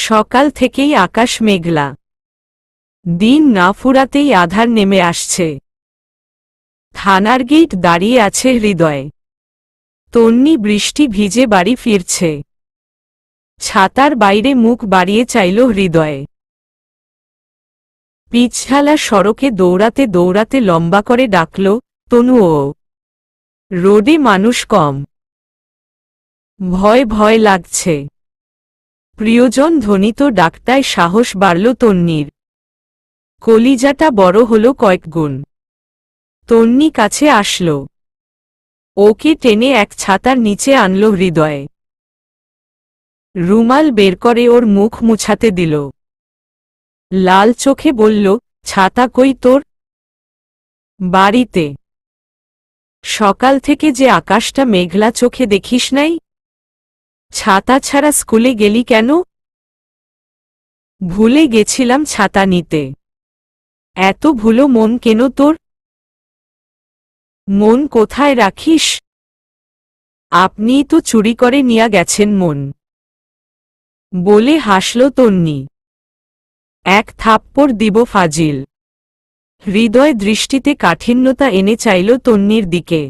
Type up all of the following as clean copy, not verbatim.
সকাল থেকেই আকাশ মেঘলা, দিন না ফুরাতেই আঁধার নেমে আসছে। থানার গেট দাঁড়িয়ে আছে হৃদয়, তন্নি বৃষ্টি ভিজে বাড়ি ফিরছে। ছাতার বাইরে মুখ বাড়িয়ে চাইল হৃদয়ে। পিছঢালা সড়কে দৌড়াতে দৌড়াতে লম্বা করে ডাকল, তনুও। রোডে মানুষ কম, ভয় ভয় লাগছে। প্রিয়জন ধ্বনিত ডাকটায় সাহস বাড়ল তন্নির। কলিজাটা বড় হল কয়েকগুণ। তন্নি কাছে আসল, ওকে টেনে এক ছাতার নিচে আনল হৃদয়ে। রুমাল বের করে ওর মুখ মুছাতে দিল। লাল চোখে বলল, ছাতা কই তোর? বাড়িতে। সকাল থেকে যে আকাশটা মেঘলা চোখে দেখিস নাই? ছাতা ছাড়া স্কুলে গেলি কেন? ভুলে গেছিলাম ছাতা নিতে। এত ভুলো মন কেন তোর? মন কোথায় রাখিস? আপনিই তো চুরি করে নিয়া গেছেন মন, বলে হাসল তন্নি। এক থাপ্পড় দিব ফাজিল। হৃদয় দৃষ্টিতে কাঠিন্যতা এনে চাইল তন্নির দিকে।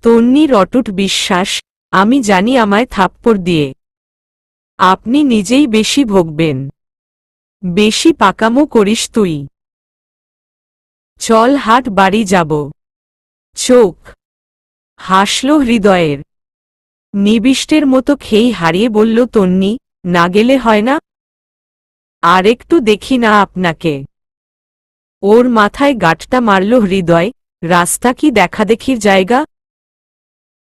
তন্নির অটুট বিশ্বাস, আমি জানি আমায় থাপ্পড় দিয়ে আপনি নিজেই বেশি ভোগবেন। বেশি পাকামো করিস তুই। চল হাট বাড়ি যাব। চোখ হাসল হৃদয়ের। নিবিষ্টের মতো খেই হারিয়ে বলল তন্নি, না গেলে হয় না? আর একটু দেখি না আপনাকে। ওর মাথায় গাঁটটা মারল হৃদয়। রাস্তা কি দেখাদেখির জায়গা?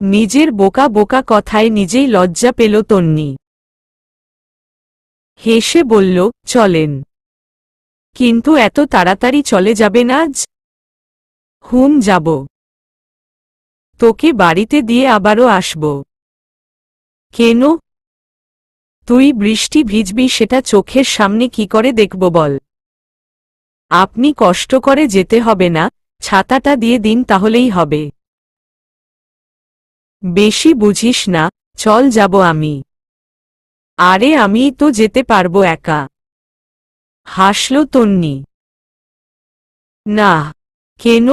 নিজের বোকা বোকা কথায় নিজেই লজ্জা পেল তন্নি। হেসে বলল, চলেন। কিন্তু এত তাড়াতাড়ি চলে যাবেন আজ? হুম, যাব। তোকে বাড়িতে দিয়ে আবারও আসব। কেন? তুই বৃষ্টি ভিজবি সেটা চোখের সামনে কি করে দেখব বল? আপনি কষ্ট করে যেতে হবে না, ছাতাটা দিয়ে দিন তাহলেই হবে। বেশি বুঝিস না, চল যাব আমি। আরে আমিই তো যেতে পারবো একা। হাসল তন্নি। না। কেন?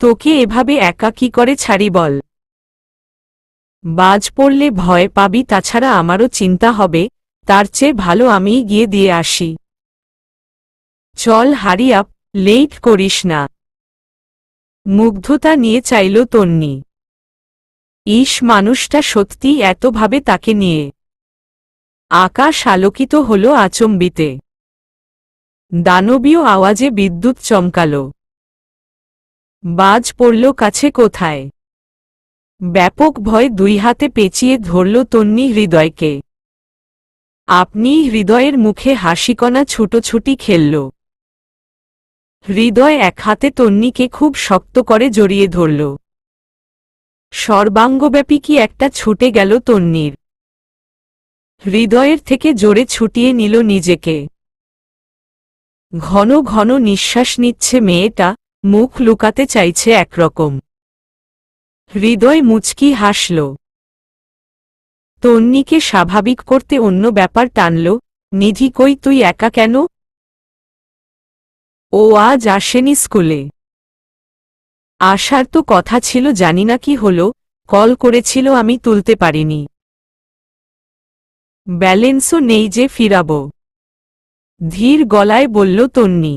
তোকে এভাবে একা কি করে ছাড়ি বল? বাজ পড়লে ভয় পাবি, তাছাড়া আমারও চিন্তা হবে। তার চেয়ে ভালো আমিই গিয়ে দিয়ে আসি। চল হারি আপ, লেট করিস না। মুগ্ধতা নিয়ে চাইল তন্নি। ইস, মানুষটা সত্যিই এত ভাবে তাকে নিয়ে। আকাশ আলোকিত হল আচম্বিতে। দানবীয় আওয়াজে বিদ্যুৎ চমকাল। বাজ পড়ল কাছে কোথায়। ব্যাপক ভয় দুই হাতে পেঁচিয়ে ধরল তন্নি হৃদয়কে। আপনি হৃদয়ের মুখে হাসিকণা ছুটোছুটি খেলল। হৃদয় এক হাতে তন্নিকে খুব শক্ত করে জড়িয়ে ধরল। সর্বাঙ্গব্যাপী কি একটা ছুটে গেল তন্নির। হৃদয়ের থেকে জোরে ছুটিয়ে নিল নিজেকে। ঘন ঘন নিঃশ্বাস নিচ্ছে মেয়েটা, মুখ লুকাতে চাইছে একরকম। হৃদয় মুচকি হাসল। তন্নিকে স্বাভাবিক করতে অন্য ব্যাপার টানল, নিধি কই, তুই একা কেন? ও আজ আসেনি স্কুলে। আসার তো কথা ছিল, জানি না কি হলো, কল করেছিল আমি তুলতে পারিনি। ব্যালেন্সও নেই যে ফিরাব, ধীর গলায় বলল তন্নি।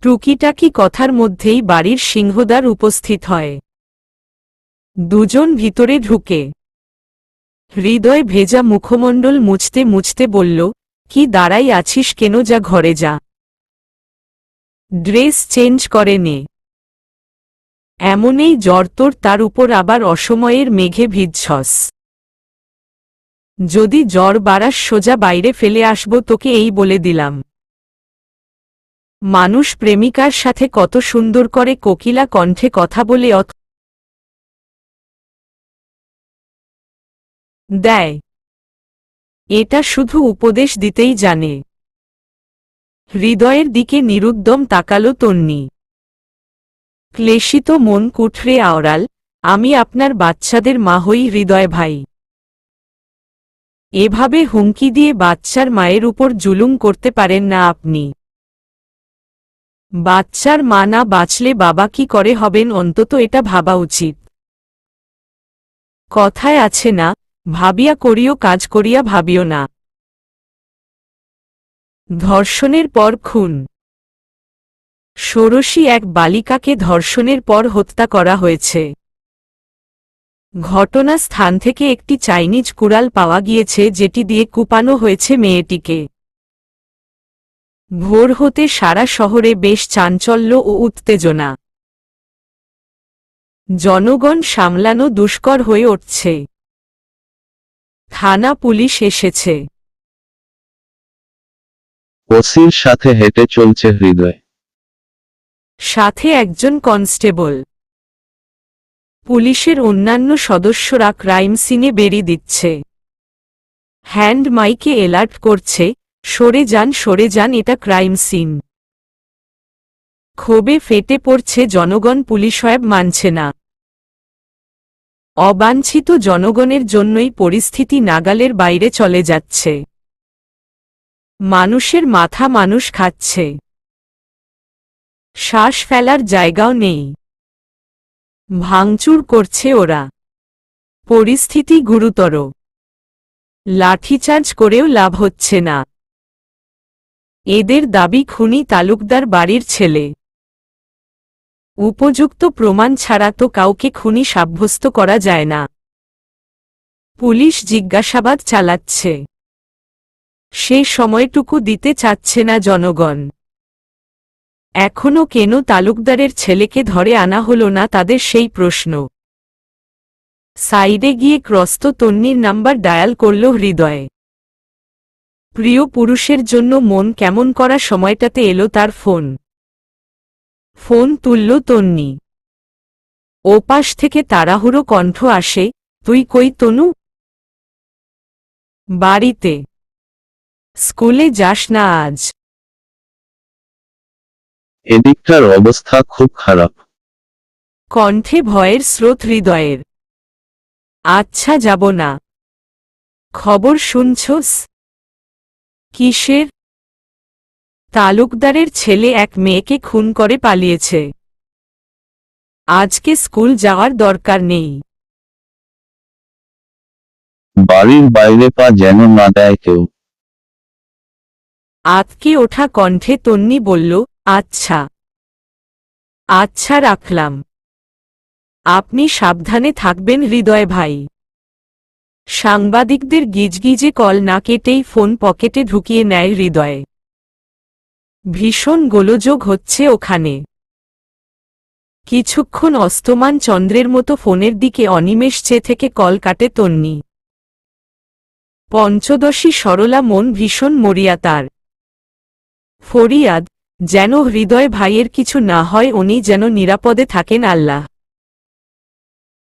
টুকিটাকি কথার মধ্যেই বাড়ির সিংহদ্বার উপস্থিত হয়। দুজন ভিতরে ঢুকে। হৃদয় ভেজা মুখমণ্ডল মুছতে মুছতে বলল, কি দাঁড়াই আছিস কেন, যা ঘরে যা। ড্রেস চেঞ্জ করে নে। এমনই জ্বর তোর, তার উপর আবার অসময়ের মেঘে ভিজছস। যদি জ্বর বাড়াস সোজা বাইরে ফেলে আসব তোকে, এই বলে দিলাম। মানুষ প্রেমিকার সাথে কত সুন্দর করে কোকিলা কণ্ঠে কথা বলে দেয়, এটা শুধু উপদেশ দিতেই জানে। হৃদয়ের দিকে নিরুদ্যম তাকালো তন্নি। ক্লেশিত মন কুঠরে আওড়াল, আমি আপনার বাচ্চাদের মা হই হৃদয় ভাই। এভাবে হুমকি দিয়ে বাচ্চার মায়ের উপর জুলুম করতে পারেন না আপনি। বাচ্চার মা না বাঁচলে বাবা কি করে হবেন অন্তত এটা ভাবা উচিত। কথায় আছে না, ভাবিয়া করিও কাজ করিয়া ভাবিও না। ধর্ষণের পর খুন। ষোড়শী এক বালিকাকে ধর্ষণের পর হত্যা করা হয়েছে। ঘটনাস্থান থেকে একটি চাইনিজ কুড়াল পাওয়া গিয়েছে যেটি দিয়ে কুপানো হয়েছে মেয়েটিকে। ভোর হতে সারা শহরে বেশ চাঞ্চল্য ও উত্তেজনা। জনগণ সামলানো দুষ্কর হয়ে উঠছে। থানা পুলিশ এসেছে। ওসির সাথে হেঁটে চলছে হৃদয়। সাথে একজন কনস্টেবল। পুলিশের অন্যান্য সদস্যরা ক্রাইম সিনে বেরিয়ে দিচ্ছে। হ্যান্ড মাইকে অ্যালার্ট করছে, সরে যান, এটা ক্রাইম সিন। ক্ষোভে ফেটে পড়ছে জনগণ, পুলিশ মানছে না। অবাঞ্ছিত জনগণের জন্যই পরিস্থিতি নাগালের বাইরে চলে যাচ্ছে। মানুষের মাথা মানুষ খাচ্ছে। শ্বাস ফেলার জায়গাও নেই। ভাঙচুর করছে ওরা। পরিস্থিতি গুরুতর। লাঠিচার্জ করেও লাভ হচ্ছে না। এদের দাবি খুনি তালুকদার বাড়ির ছেলে। উপযুক্ত প্রমাণ ছাড়া তো কাউকে খুনি সাব্যস্ত করা যায় না। পুলিশ জিজ্ঞাসাবাদ চালাচ্ছে। সে সময়টুকু দিতে চাচ্ছে না জনগণ। এখনো কেন তালুকদারের ছেলেকে ধরে আনা হলো না তাদের সেই প্রশ্ন। সাইডে গিয়ে ক্রস্ত তন্নির নাম্বার ডায়াল করল হৃদয়ে। প্রিয় পুরুষের জন্য মন কেমন করা সময়টাতে এলো তার ফোন। ফোন তুলল তন্নি। ওপাশ থেকে তাড়াহুড়ো কণ্ঠ আসে, তুই কই তনু? বাড়িতে। স্কুলে যাস না আজ? এদিকটার অবস্থা খুব খারাপ। কণ্ঠে ভয়ের স্রোত হৃদয়ের। আচ্ছা যাব না। খবর শুনছস? কিসের? তালুকদারের ছেলে এক মেয়েকে খুন করে পালিয়েছে। আজকে স্কুল যাওয়ার দরকার নেই। বাড়ির বাইরে পা যেন না দেয় কেউ। আতকে ওঠা কণ্ঠে তন্নি বলল, আচ্ছা আচ্ছা রাখলাম। আপনি সাবধানে থাকবেন হৃদয় ভাই। সাংবাদিকদের গিজগিজে কল না কেটেই ফোন পকেটে ঢুকিয়ে নেয় হৃদয়। ভীষণ গোলযোগ হচ্ছে ওখানে। কিছুক্ষণ অস্তমান চন্দ্রের মতো ফোনের দিকে অনিমেষ চেয়ে থেকে কল কাটে তন্নি। পঞ্চদশী সরলা মন ভীষণ মরিয়া তার। ফরিয়াদ, যেন হৃদয় ভাইয়ের কিছু না হয়, উনি যেন নিরাপদে থাকেন আল্লাহ।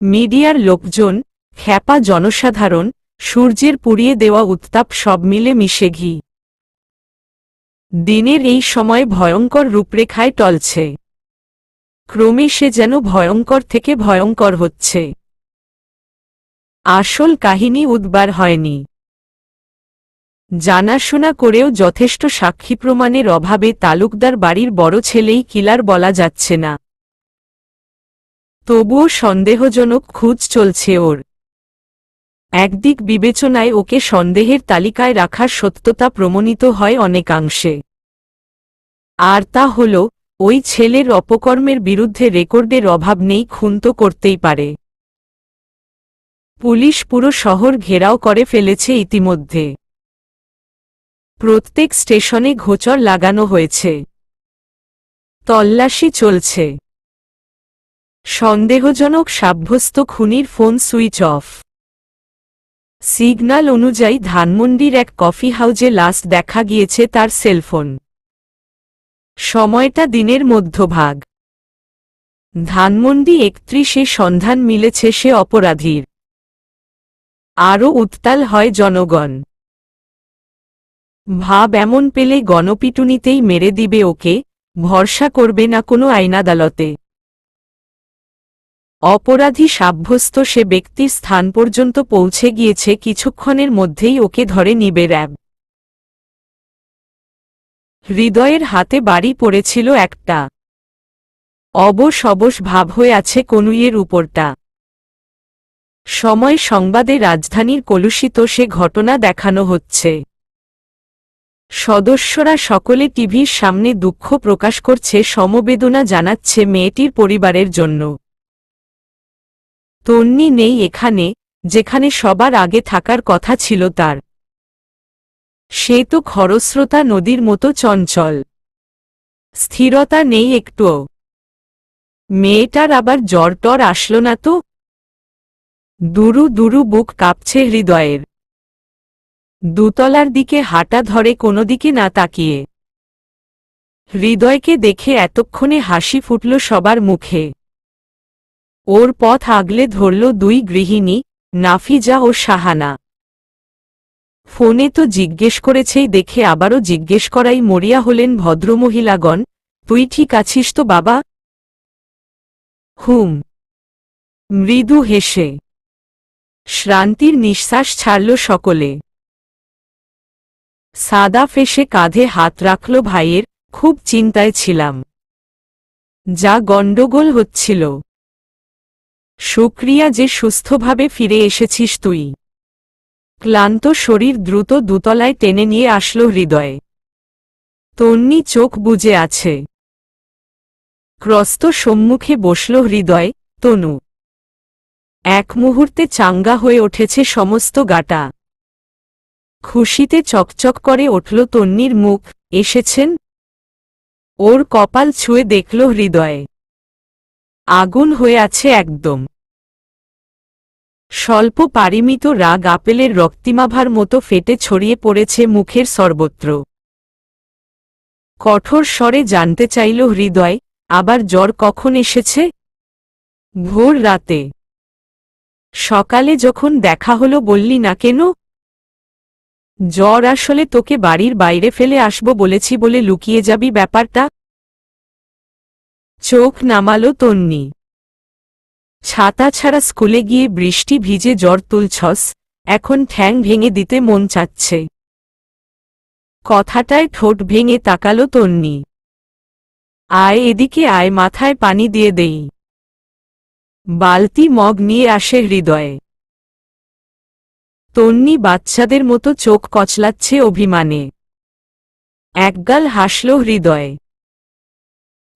মিডিয়ার লোকজন, খ্যাপা জনসাধারণ, সূর্যের পুড়িয়ে দেওয়া উত্তাপ সব মিলে মিশে ঘি। দিনের এই সময় ভয়ঙ্কর রূপরেখায় টলছে। ক্রমে সে যেন ভয়ঙ্কর থেকে ভয়ঙ্কর হচ্ছে। আসল কাহিনী উদ্বার হয়নি। জানাশোনা করেও যথেষ্ট সাক্ষী প্রমাণের অভাবে তালুকদার বাড়ির বড় ছেলেই কিলার বলা যাচ্ছে না। তবুও সন্দেহজনক খুঁজ চলছে ওর। একদিক বিবেচনায় ওকে সন্দেহের তালিকায় রাখার সত্যতা প্রমাণিত হয় অনেকাংশে। আর তা হল, ওই ছেলের অপকর্মের বিরুদ্ধে রেকর্ডের অভাব নেই, খুন তো করতেই পারে। পুলিশ পুরো শহর ঘেরাও করে ফেলেছে ইতিমধ্যে। প্রত্যেক স্টেশনে ঘোচর লাগানো হয়েছে। তল্লাশি চলছে। সন্দেহজনক সাব্যস্ত খুনির ফোন সুইচ অফ। সিগন্যাল অনুযায়ী ধানমন্ডির এক কফি হাউজে লাস্ট দেখা গিয়েছে তার সেলফোন। সময়টা দিনের মধ্যভাগ। ধানমন্ডি ৩১-এ সন্ধান মিলেছে সে অপরাধীর। আরও উত্তাল হয় জনগণ। ভাব এমন পেলে গণপিটুনিতেই মেরে দিবে ওকে, ভরসা করবে না কোনো আইনাদালতে। অপরাধী সাব্যস্ত সে ব্যক্তির স্থান পর্যন্ত পৌঁছে গিয়েছে, কিছুক্ষণের মধ্যেই ওকে ধরে নিবে র্যাব। হৃদয়ের হাতে বাড়ি পড়েছিল একটা। অবশ অবশ ভাব হয়ে আছে কনুইয়ের উপরটা। সময় সংবাদে রাজধানীর কলুষিত সে ঘটনা দেখানো হচ্ছে। সদস্যরা সকলে টিভির সামনে দুঃখ প্রকাশ করছে, সমবেদনা জানাচ্ছে মেয়েটির পরিবারের জন্য। তন্নি নেই এখানে, যেখানে সবার আগে থাকার কথা ছিল তার। সে তো খরস্রোতা নদীর মতো চঞ্চল, স্থিরতা নেই একটুও। মেয়েটার আবার জ্বর টর আসলো না তো? দুরু দুরু বুক কাঁপছে হৃদয়ের। দুতলার দিকে হাঁটা ধরে কোনো দিকে না তাকিয়ে। হৃদয়কে দেখে এতক্ষণে হাসি ফুটল সবার মুখে। ওর পথ আগলে ধরল দুই গৃহিণী, নাফিজা ও শাহানা। ফোনে তো জিজ্ঞেস করেছেই দেখে আবারও জিজ্ঞেস করাই মরিয়া হলেন ভদ্রমহিলাগণ, তুই ঠিক আছিস তো বাবা? হুম। মৃদু হেসে শ্রান্তির নিঃশ্বাস ছাড়ল সকলে। সাদাফ এসে কাঁধে হাত রাখল ভাইয়ের, খুব চিন্তায় ছিলাম। যা গণ্ডগোল হচ্ছিল। শুক্রিয়া যে সুস্থভাবে ফিরে এসেছিস তুই। ক্লান্ত শরীর দ্রুত দুতলায় টেনে নিয়ে আসলো হৃদয়ে। তন্নি চোখ বুজে আছে। ক্রস্ত সম্মুখে বসল হৃদয়। তনু এক মুহূর্তে চাঙ্গা হয়ে উঠেছে সমস্ত গাটা। খুশিতে চকচক করে উঠল তন্নির মুখ। এসেছেন? ওর কপাল ছুঁয়ে দেখল হৃদয়ে। আগুন হয়ে আছে একদম। স্বল্প পারিমিত রাগ আপেলের রক্তিমাভার মতো ফেটে ছড়িয়ে পড়েছে মুখের সর্বত্র। কঠোর স্বরে জানতে চাইল হৃদয়, আবার জ্বর কখন এসেছে? ভোর রাতে। সকালে যখন দেখা হলো বললি না কেন? জ্বর আসলে তোকে বাড়ির বাইরে ফেলে আসব বলেছি বলে লুকিয়ে যাবি ব্যাপারটা? চোখ নামালো তন্নি। ছাতা ছাড়া স্কুলে গিয়ে বৃষ্টি ভিজে জ্বর তুলছস, এখন ঠ্যাং ভেঙে দিতে মন চাচ্ছে। কথাটায় ঠোঁট ভেঙে তাকালো তন্নি। আয় এদিকে আয়, মাথায় পানি দিয়ে দেই। বালতি মগ নিয়ে আসে হৃদয়ে। তন্নি বাচ্চাদের মতো চোখ কচলাচ্ছে অভিমানে। একগাল হাসল হৃদয়ে।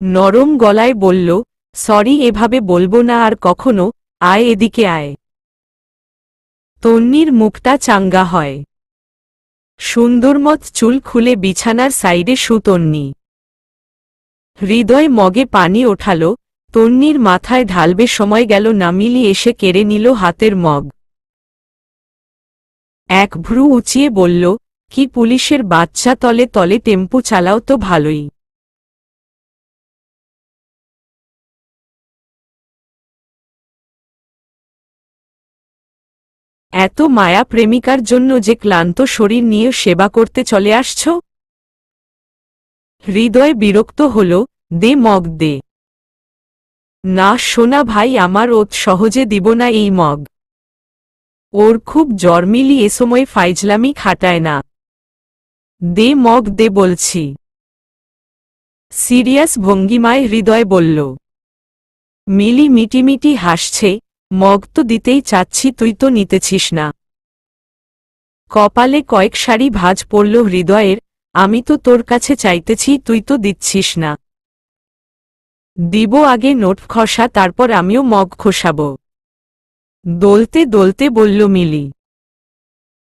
নরম গলায় বলল, সরি, এভাবে বলবো না আর কখনো, আয় এদিকে আয়। তন্নির মুখটা চাঙ্গা হয়। সুন্দরমত চুল খুলে বিছানার সাইডে তন্নি। হৃদয় মগে পানি ওঠাল, তন্নির মাথায় ঢালবে সময় গেল না, মিলি এসে কেড়ে নিল হাতের মগ। এক ভ্রু উঁচিয়ে বলল, কি পুলিশের বাচ্চা, তলে তলে টেম্পু চালাও তো ভালোই। এত মায়া প্রেমিকার জন্য যে ক্লান্ত শরীর নিয়ে সেবা করতে চলে আসছ? হৃদয় বিরক্ত হল, দে মগ দে। না সোনা ভাই আমার, ওত সহজে দিব না এই মগ। ওর খুব জ্বর, মিলি এ সময় ফাইজলামি খাটায় না। দে মগ দে বলছি। সিরিয়াস ভঙ্গিমায় হৃদয় বলল। মিলি মিটিমিটি হাসছে, মগ তো দিতেই চাচ্ছি, তুই তো নিতেছিস না। কপালে কয়েক সারি ভাঁজ পড়ল হৃদয়ের, আমি তো তোর কাছে চাইতেছি, তুই তো দিচ্ছিস না। দিব আগে নোট খসা, তারপর আমিও মগ খসাব। দলতে দলতে বলল মিলি।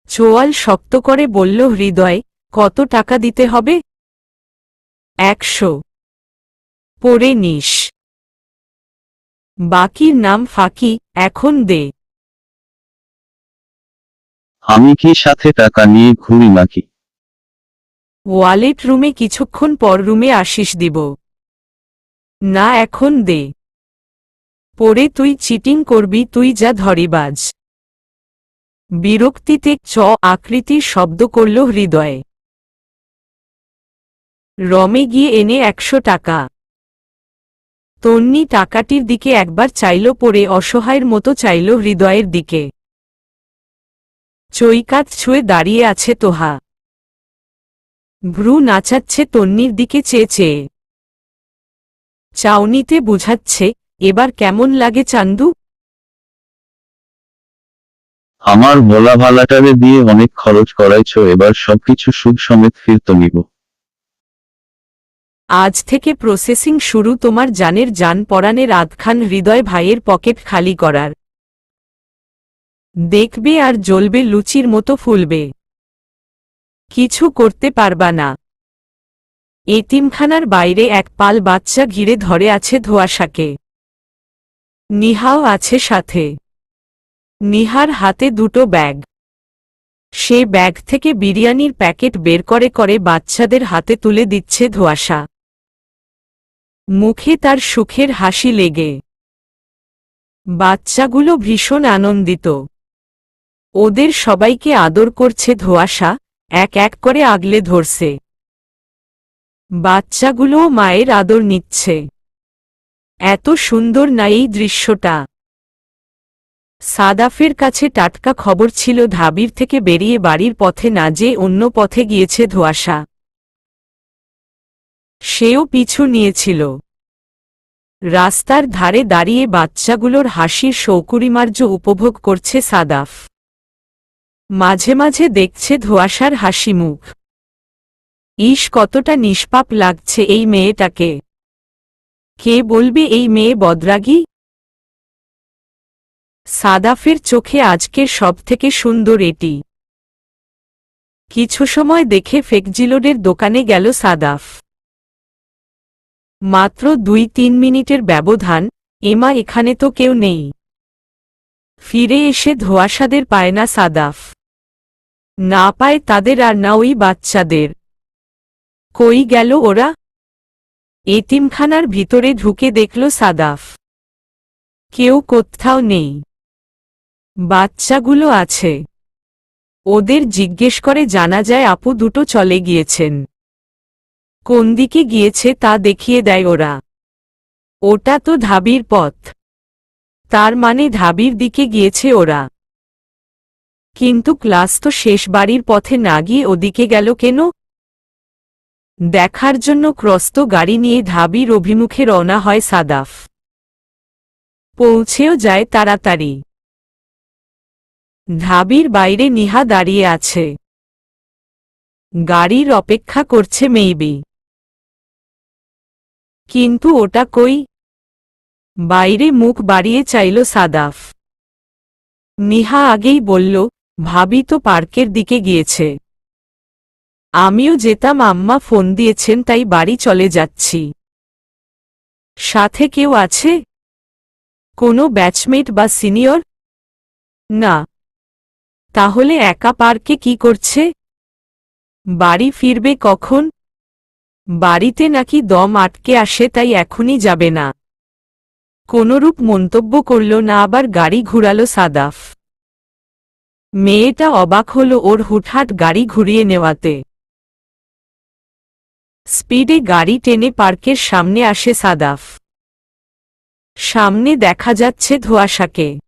চোয়াল শক্ত করে বলল হৃদয়, কত টাকা দিতে হবে? 100। পড়ে নিস। বাকির নাম ফাঁকি, এখন দে। আমি কি সাথে টাকা নিয়ে ঘুরি নাকি? ওয়ালেট রুমে কিছুক্ষণ পর রুমে আসিস দিব। না এখন দে। পরে তুই চিটিং করবি, তুই যা ধরিবাজ। বিরক্তিতে আকৃতির শব্দ করল হৃদয়ে। রমে গিয়ে এনে 100 টাকা। তন্নি টাকাটির দিকে একবার চাইল, পরে অসহায়ের মতো চাইল হৃদয়ের দিকে। চৈকাত ছুঁয়ে দাঁড়িয়ে আছে তোহা। ভ্রু নাচাচ্ছে তন্নির দিকে চেয়ে চেয়ে। চাউনিতে বুঝাচ্ছে, এবার কেমন লাগে চান্দু? আমার ভোলা ভালাটারে দিয়ে অনেক খরচ করাইছো, এবার সবকিছু সুদ সমেত ফিরত নিব। আজ থেকে প্রসেসিং শুরু, তোমার জানের জান পরাণের আধখান হৃদয় ভাইয়ের পকেট খালি করার। দেখবে আর জ্বলবে, লুচির মতো ফুলবে। কিছু করতে পারবা না। এতিমখানার বাইরে এক পাল বাচ্চা ঘিরে ধরে আছে ধোঁয়াশাকে। নিহাও আছে সাথে। নিহার হাতে দুটো ব্যাগ। সে ব্যাগ থেকে বিরিয়ানির প্যাকেট বের করে করে বাচ্চাদের হাতে তুলে দিচ্ছে ধোঁয়াশা। মুখে তার সুখের হাসি লেগে। বাচ্চাগুলো ভীষণ আনন্দিত। ওদের সবাইকে আদর করছে ধোঁয়াশা, এক এক করে আগলে ধরছে। বাচ্চাগুলোও মায়ের আদর নিচ্ছে। এত সুন্দর না এই দৃশ্যটা? সাদাফের কাছে টাটকা খবর ছিল, ধাবির থেকে বেরিয়ে বাড়ির পথে না যেয়ে অন্য পথে গিয়েছে ধোঁয়াশা। সেও পিছু নিয়েছিল। রাস্তার ধারে দাঁড়িয়ে বাচ্চাগুলোর হাসির সৌকুরিমার্য উপভোগ করছে সাদাফ। মাঝে মাঝে দেখছে ধোঁয়াশার হাসি মুখ। ইস, কতটা নিষ্পাপ লাগছে এই মেয়েটাকে। কে বলবে এই মেয়ে বদরাগী? সাদাফের চোখে আজকের সবথেকে সুন্দর এটি। কিছু সময় দেখে ফেকজিলোডের দোকানে গেল সাদাফ। মাত্র ২-৩ মিনিটের ব্যবধান, এমা এখানে তো কেউ নেই। ফিরে এসে ধোঁয়াশাদের পায় না সাদাফ। না পায় তাদের আর না ওই বাচ্চাদের। কই গেল ওরা? এতিমখানার ভিতরে ঢুকে দেখল সাদাফ। কেউ কোথাও নেই। বাচ্চাগুলো আছে। ওদের জিজ্ঞেস করে জানা যায় আপু দুটো চলে গিয়েছেন। কোন দিকে গিয়েছে তা দেখিয়ে দেয় ওরা। ওটা তো ধাবির পথ। তার মানে ধাবির দিকে গিয়েছে ওরা। কিন্তু ক্লাস তো শেষ, বাড়ির পথে না গিয়ে ওদিকে গেল কেন? দেখার জন্য ক্রস্ত গাড়ি নিয়ে ধাবির অভিমুখে রওনা হয় সাদাফ। পৌঁছেও যায় তাড়াতাড়ি। ধাবির বাইরে নিহা দাঁড়িয়ে আছে। গাড়ির অপেক্ষা করছে মেইবি। কিন্তু ওটা কই? বাইরে মুখ বাড়িয়ে চাইল সাদাফ। নিহা আগেই বলল, ভাবি তো পার্কের দিকে গিয়েছে। আমিও যেতাম, আম্মা ফোন দিয়েছেন তাই বাড়ি চলে যাচ্ছি। সাথে কেউ আছে? কোনো ব্যাচমেট বা সিনিয়র? না। তাহলে একা পার্কে কি করছে? বাড়ি ফিরবে কখন? বাড়িতে নাকি দম আটকে আসে, তাই এখনই যাবে না। কোনরূপ মন্তব্য করল না, আবার গাড়ি ঘুরালো সাদাফ। মেয়েটা অবাক হল ওর হুটহাট গাড়ি ঘুরিয়ে নেওয়াতে। স্পিডে গাড়ি টেনে পার্কের সামনে আসে সাদাফ। সামনে দেখা যাচ্ছে ধোঁয়াশাকে।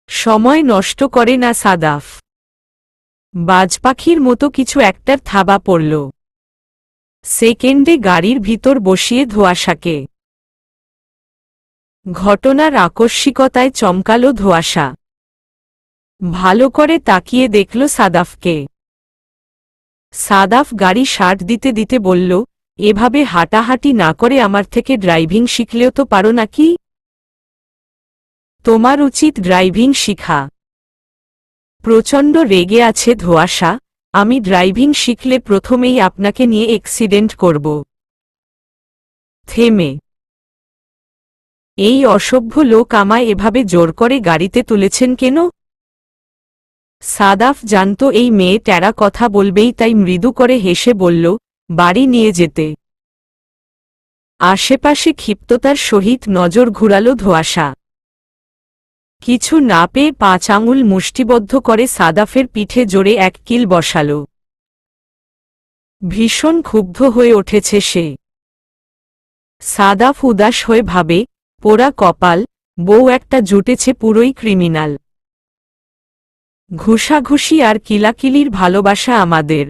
সময় নষ্ট করে না সাদাফ। বাজপাখির মতো কিছু একটার থাবা পড়ল। সেকেন্ডে গাড়ির ভিতর বসিয়ে ধোঁয়াশাকে। ঘটনার আকস্মিকতায় চমকালো ধোঁয়াশা। ভালো করে তাকিয়ে দেখল সাদাফকে। সাদাফ গাড়ি শার্ট দিতে দিতে বলল, এভাবে হাঁটাহাঁটি না করে আমার থেকে ড্রাইভিং শিখলেও তো পারো নাকি? তোমার উচিত ড্রাইভিং শিখা। প্রচণ্ড রেগে আছে ধোঁয়াশা, আমি ড্রাইভিং শিখলে প্রথমেই আপনাকে নিয়ে অ্যাক্সিডেন্ট করব। থেমে। এই অসভ্য লোক আমায় এভাবে জোর করে গাড়িতে তুলেছেন কেন? সাদাফ জানত এই মেয়ে ট্যারা কথা বলবেই, তাই মৃদু করে হেসে বলল, বাড়ি নিয়ে যেতে। আশেপাশে ক্ষিপ্ততার সহিত নজর ঘুরালো ধোঁয়াশা। কিছু না পেয়ে 5 আঙুল মুষ্টিবদ্ধ করে সাদাফের পিঠে জোরে এক কিল বসাল। ভীষণ ক্ষুব্ধ হয়ে উঠেছে সে। সাদাফ উদাস হয়ে ভাবে, পোড়া কপাল, বউ একটা জুটেছে পুরোই ক্রিমিনাল। ঘুষাঘুষি আর কিলাকিলির ভালোবাসা আমাদের।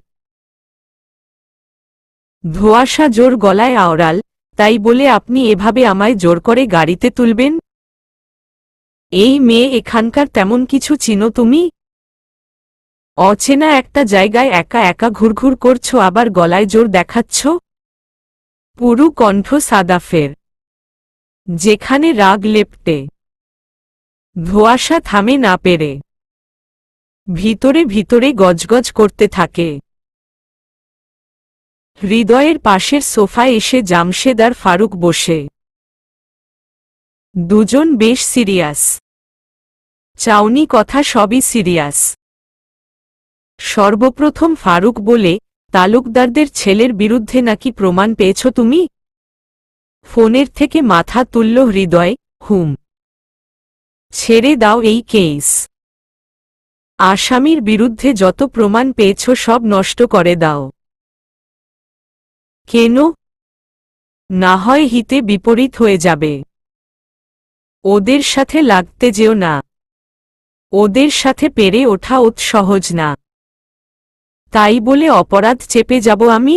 ধোঁয়াশা জোর গলায় আওড়াল, তাই বলে আপনি এভাবে আমায় জোর করে গাড়িতে তুলবেন? এই মেয়ে এখানকার তেমন কিছু চিনো তুমি? অচেনা একটা জায়গায় একা একা ঘুরঘুর করছো আবার গলায় জোর দেখাচ্ছ? পুরু কণ্ঠ সাদাফের, যেখানে রাগ লেপ্টে। ধোঁয়াশা থামে না পেরে ভিতরে ভিতরে গজগজ করতে থাকে। হৃদয়ের পাশের সোফায় এসে জামশেদ আর ফারুক বসে। দুজন বেশ সিরিয়াস। চাউনি কথা সবই সিরিয়াস। সর্বপ্রথম ফারুক বলে, তালুকদারদের ছেলের বিরুদ্ধে নাকি প্রমাণ পেয়েছ তুমি? ফোনের থেকে মাথা তুলল হৃদয়। হুম। ছেড়ে দাও এই কেস। আসামির বিরুদ্ধে যত প্রমাণ পেয়েছ সব নষ্ট করে দাও। কেন? না হয় হিতে বিপরীত হয়ে যাবে। ওদের সাথে লাগতে যেও না। ওদের সাথে পেরে ওঠা অত সহজ না। তাই বলে অপরাধ চেপে যাব আমি?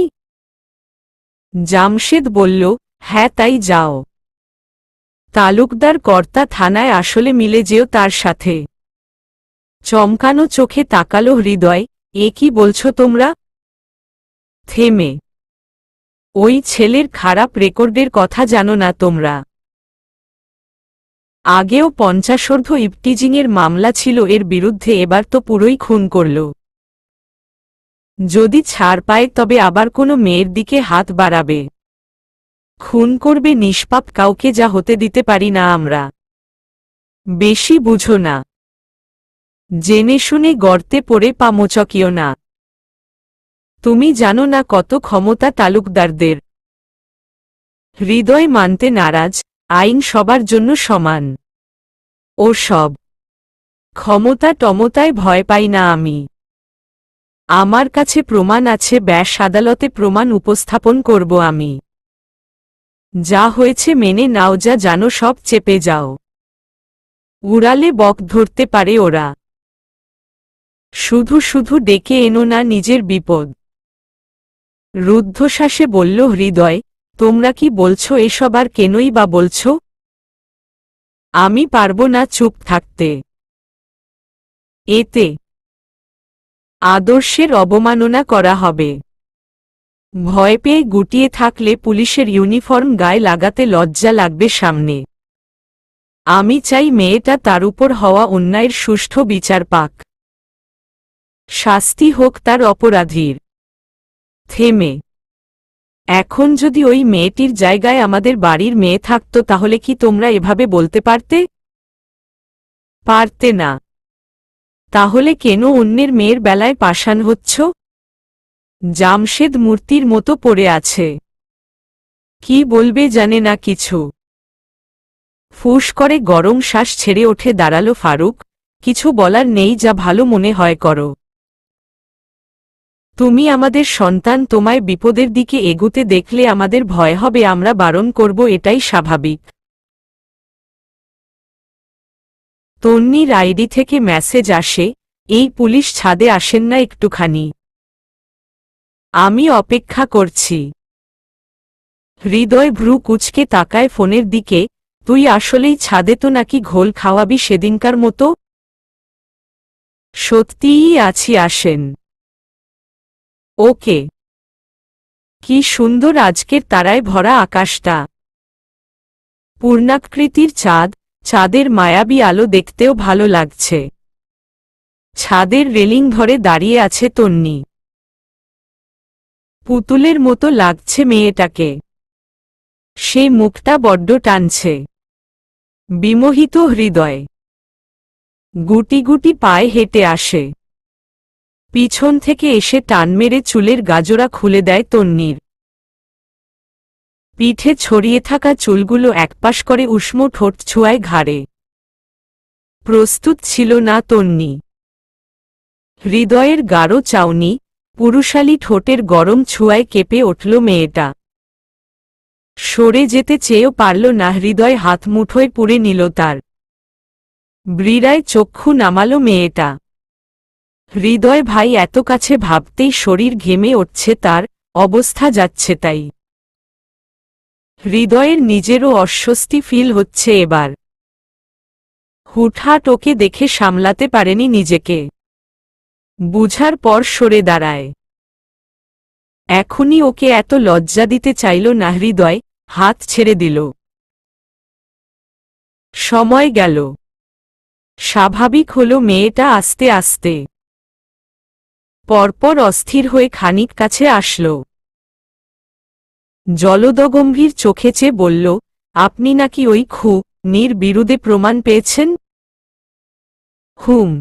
জামশেদ বলল, হ্যাঁ তাই যাও। তালুকদার কর্তা থানায় আসলে মিলে যেও তার সাথে। চমকানো চোখে তাকালো হৃদয়, এ কি বলছো তোমরা? থেমে, ওই ছেলের খারাপ রেকর্ডের কথা জানো না তোমরা? আগেও 50 ইভটিজিংয়ের মামলা ছিল এর বিরুদ্ধে, এবার তো পুরোই খুন করল। যদি ছাড় পায় তবে আবার কোনো মেয়ের দিকে হাত বাড়াবে। খুন করবে নিষ্পাপ কাউকে, যা হতে দিতে পারি না আমরা। বেশি বুঝো না। জেনে শুনে গর্তে পড়ে পা মোচকিও না। তুমি জানো না কত ক্ষমতা তালুকদারদের। হৃদয় মানতে নারাজ, আইন সবার জন্য সমান। ও সব ক্ষমতা টমতায় ভয় পাই না আমি। আমার কাছে প্রমাণ আছে, ব্যাস আদালতে প্রমাণ উপস্থাপন করব আমি। যা হয়েছে মেনে নাও, যা জানো সব চেপে যাও। উড়ালে বক ধরতে পারে ওরা। শুধু শুধু ডেকে এনো না নিজের বিপদ। রুদ্ধশ্বাসে বলল হৃদয়, তোমরা কি বলছো এসব, আর কেনই বা বলছো? আমি পারবো না চুপ থাকতে। এতে আদর্শের অবমাননা করা হবে। ভয় পেয়ে গুটিয়ে থাকলে পুলিশের ইউনিফর্ম গায়ে লাগাতে লজ্জা লাগবে সামনে। আমি চাই মেয়েটা তার উপর হওয়া অন্যায়ের সুষ্ঠু বিচার পাক। শাস্তি হোক তার অপরাধীর। থেমে, এখন যদি ওই মেয়েটির জায়গায় আমাদের বাড়ির মেয়ে থাকত তাহলে কি তোমরা এভাবে বলতে পারতে? পারতে না। তাহলে কেন অন্যের মেয়ের বেলায় পাষাণ হচ্ছ? জামশেদ মূর্তির মতো পড়ে আছে। কি বলবে জানে না কিছু। ফুস করে গরম শ্বাস ছেড়ে ওঠে দাঁড়ালো ফারুক, কিছু বলার নেই, যা ভালো মনে হয় করো। তুমি আমাদের সন্তান, তোমায় বিপদের দিকে এগুতে দেখলে আমাদের ভয় হবে, আমরা বারণ করব, এটাই স্বাভাবিক। তন্নির আইডি থেকে মেসেজ আসে, এই পুলিশ ছাদে আসেন না একটুখানি? আমি অপেক্ষা করছি। হৃদয় ভ্রু কুচকে তাকায় ফোনের দিকে, তুই আসলেই ছাদে তো নাকি ঘোল খাওয়াবি সেদিনকার মতো? সত্যিই আছি, আসেন। ওকে। কি সুন্দর আজকের তারায় ভরা আকাশটা। পূর্ণাকৃতির চাঁদ, চাঁদের মায়াবী আলো দেখতেও ভালো লাগছে। ছাদের রেলিং ধরে দাঁড়িয়ে আছে তন্নি। পুতুলের মতো লাগছে মেয়েটাকে। সে মুখটা বড্ড টানছে। বিমোহিত হৃদয় গুটি গুটি পায়ে হেঁটে আসে। পিছন থেকে এসে টান মেরে চুলের গাজরা খুলে দেয় তন্নির। পিঠে ছড়িয়ে থাকা চুলগুলো একপাশ করে উষ্ণ ঠোঁট ছোঁয়ায় ঘাড়ে। প্রস্তুত ছিল না তন্নি। হৃদয়ের গাঢ় চাউনি, পুরুষালী ঠোঁটের গরম ছোঁয়ায় কেঁপে উঠল মেয়েটা। সরে যেতে চেয়েও পারল না, হৃদয় হাত মুঠোয় পুরে নিল তার। ব্রীড়ায় চক্ষু নামালো মেয়েটা। হৃদয় ভাই এত কাছে ভাবতেই শরীর ঘেমে উঠছে তার, অবস্থা যাচ্ছে তাই। হৃদয়ের নিজেরও অস্বস্তি ফিল হচ্ছে এবার। হুটহাট ওকে দেখে সামলাতে পারেনি নিজেকে। বুঝার পর সরে দাঁড়ায়। এখনই ওকে এত লজ্জা দিতে চাইল না হৃদয়, হাত ছেড়ে দিল। সময় গেল। স্বাভাবিক হল মেয়েটা আস্তে আস্তে। পরপর অস্থির হয়ে খানিক কাছে আসল। জলদগম্ভীর চোখে চেয়ে বলল, আপনি নাকি ওই খুনির বিরুদ্ধে প্রমাণ পেয়েছেন? হুম।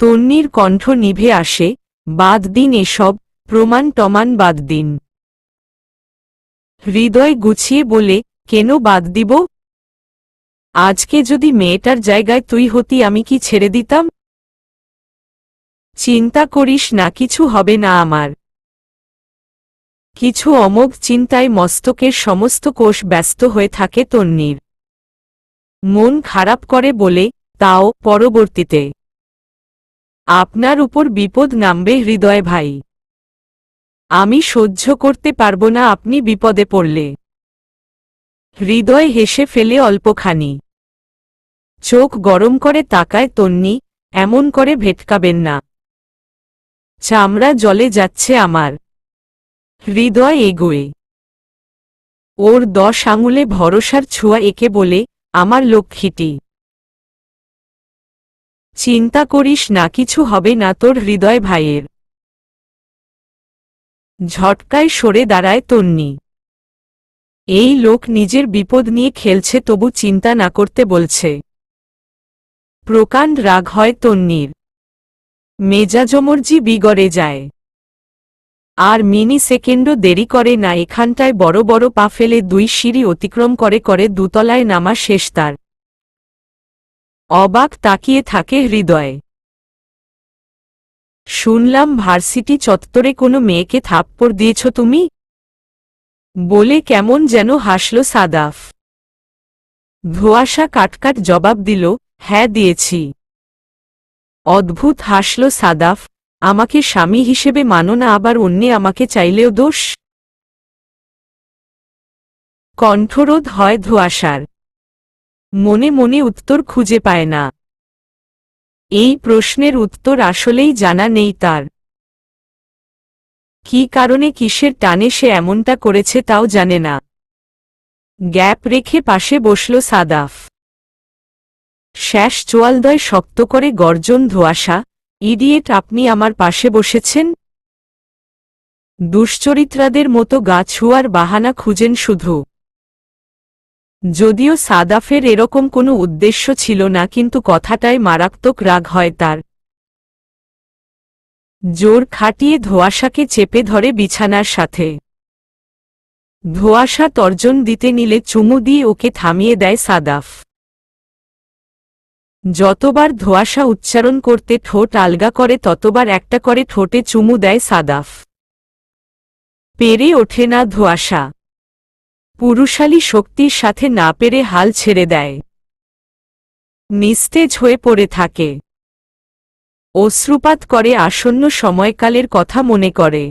তন্বীর কণ্ঠ নিভে আসে, বাদ দিন এসব, প্রমাণ টমান বাদ দিন। হৃদয় গুছিয়ে বলে, কেন বাদ দিব? আজকে যদি মেয়েটার জায়গায় তুই হতি আমি কি ছেড়ে দিতাম? চিন্তা করিস না, কিছু হবে না আমার। কিছু অমোঘ চিন্তায় মস্তকের সমস্ত কোষ ব্যস্ত হয়ে থাকে তন্বীর। মন খারাপ করে বলে, তাও পরবর্তীতে আপনার উপর বিপদ নামবে হৃদয় ভাই। আমি সহ্য করতে পারব না আপনি বিপদে পড়লে। হৃদয় হেসে ফেলে অল্পখানি। চোখ গরম করে তাকায় তন্বী, এমন করে ভেটকাবেন না। চামড়া জ্বলে যাচ্ছে আমার। হৃদয় এগোয়। ওর 10 আঙুলে ভরসার ছোঁয়া একে বলে, আমার লক্ষ্মীটি। চিন্তা করিস না, কিছু হবে না তোর হৃদয় ভাইয়ের। ঝটকায় সরে দাঁড়ায় তন্বী। এই লোক নিজের বিপদ নিয়ে খেলছে তবু চিন্তা না করতে বলছে। প্রকাণ্ড রাগ হয় তন্বীর। মেজাজমর্জি বিগড়ে যায়। আর মিনি সেকেন্ডও দেরি করে না, এখানটায় বড় বড় পা ফেলে 2 সিঁড়ি অতিক্রম করে করে 2তলায় নামা শেষ তার। অবাক তাকিয়ে থাকে হৃদয়। শুনলাম ভার্সিটি চত্বরে কোনো মেয়েকে থাপ্পড় দিয়েছ তুমি? বলে কেমন যেন হাসল সাদাফ। ধোঁয়াশা কাটকাট জবাব দিল, হ্যাঁ দিয়েছি। অদ্ভুত হাসল সাদাফ, আমাকে স্বামী হিসেবে মানো না, আবার অন্যে আমাকে চাইলেও দোষ? কণ্ঠরোধ হয় ধোঁয়াশার। মনে মনে উত্তর খুঁজে পায় না। এই প্রশ্নের উত্তর আসলেই জানা নেই তার। কি কারণে কিসের টানে সে এমনটা করেছে তাও জানে না। গ্যাপ রেখে পাশে বসল সাদাফ। শেষ চোয়ালদয় শক্ত করে গর্জন ধোঁয়াশা, ইডিয়েট, আপনি আমার পাশে বসেছেন? দুশ্চরিত্রাদের মতো গা ছুঁয়ার বাহানা খুঁজেন শুধু। যদিও সাদাফের এরকম কোনো উদ্দেশ্য ছিল না, কিন্তু কথাটায় মারাত্মক রাগ হয় তার। জোর খাটিয়ে ধোঁয়াশাকে চেপে ধরে বিছানার সাথে। ধোঁয়াশা তর্জন দিতে নিলে চুমু দিয়ে ওকে থামিয়ে দেয় সাদাফ। যতবার ধোঁয়াশা উচ্চারণ করতে ঠোঁট আলগা করে ততবার একটা করে ঠোঁটে চুমু দেয় সাদাফ। পেরে ওঠে না ধোঁয়াশা। পুরুষালী শক্তির সাথে না পেরে হাল ছেড়ে দেয়। নিস্তেজ হয়ে পড়ে থাকে। অশ্রুপাত করে আসন্ন সময়কালের কথা মনে করে।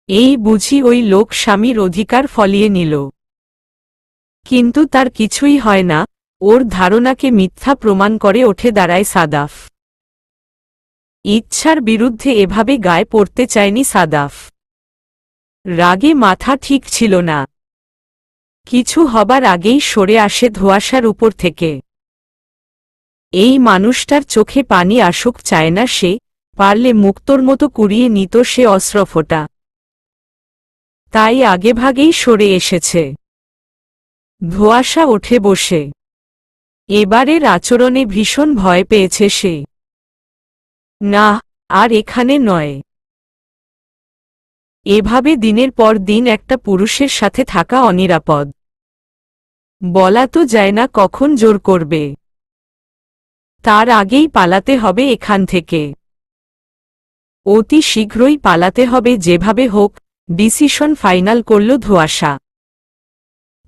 এই বুঝি ওই লোক স্বামীর অধিকার ফলিয়ে নিল। কিন্তু তার কিছুই হয় না, ওর ধারণাকে মিথ্যা প্রমাণ করে ওঠে দাঁড়ায় সাদাফ। ইচ্ছার বিরুদ্ধে এভাবে গায়ে পড়তে চায়নি সাদাফ। রাগে মাথা ঠিক ছিল না। কিছু হবার আগেই সরে আসে ধোঁয়াশার উপর থেকে। এই মানুষটার চোখে পানি আসুক চায় না সে, পারলে মুক্তোর মতো কুড়িয়ে নিত সে অস্ত্রফোঁটা। তাই আগেভাগেই সরে এসেছে। ধোঁয়াশা ওঠে বসে। এবারের আচরণে ভীষণ ভয় পেয়েছে সে। না, আর এখানে নয়। এভাবে দিনের পর দিন একটা পুরুষের সাথে থাকা অনিরাপদ। বলা তো যায় না কখন জোর করবে। তার আগেই পালাতে হবে এখান থেকে। অতি শীঘ্রই পালাতে হবে যেভাবে হোক, ডিসিশন ফাইনাল করল ধোঁয়াশা।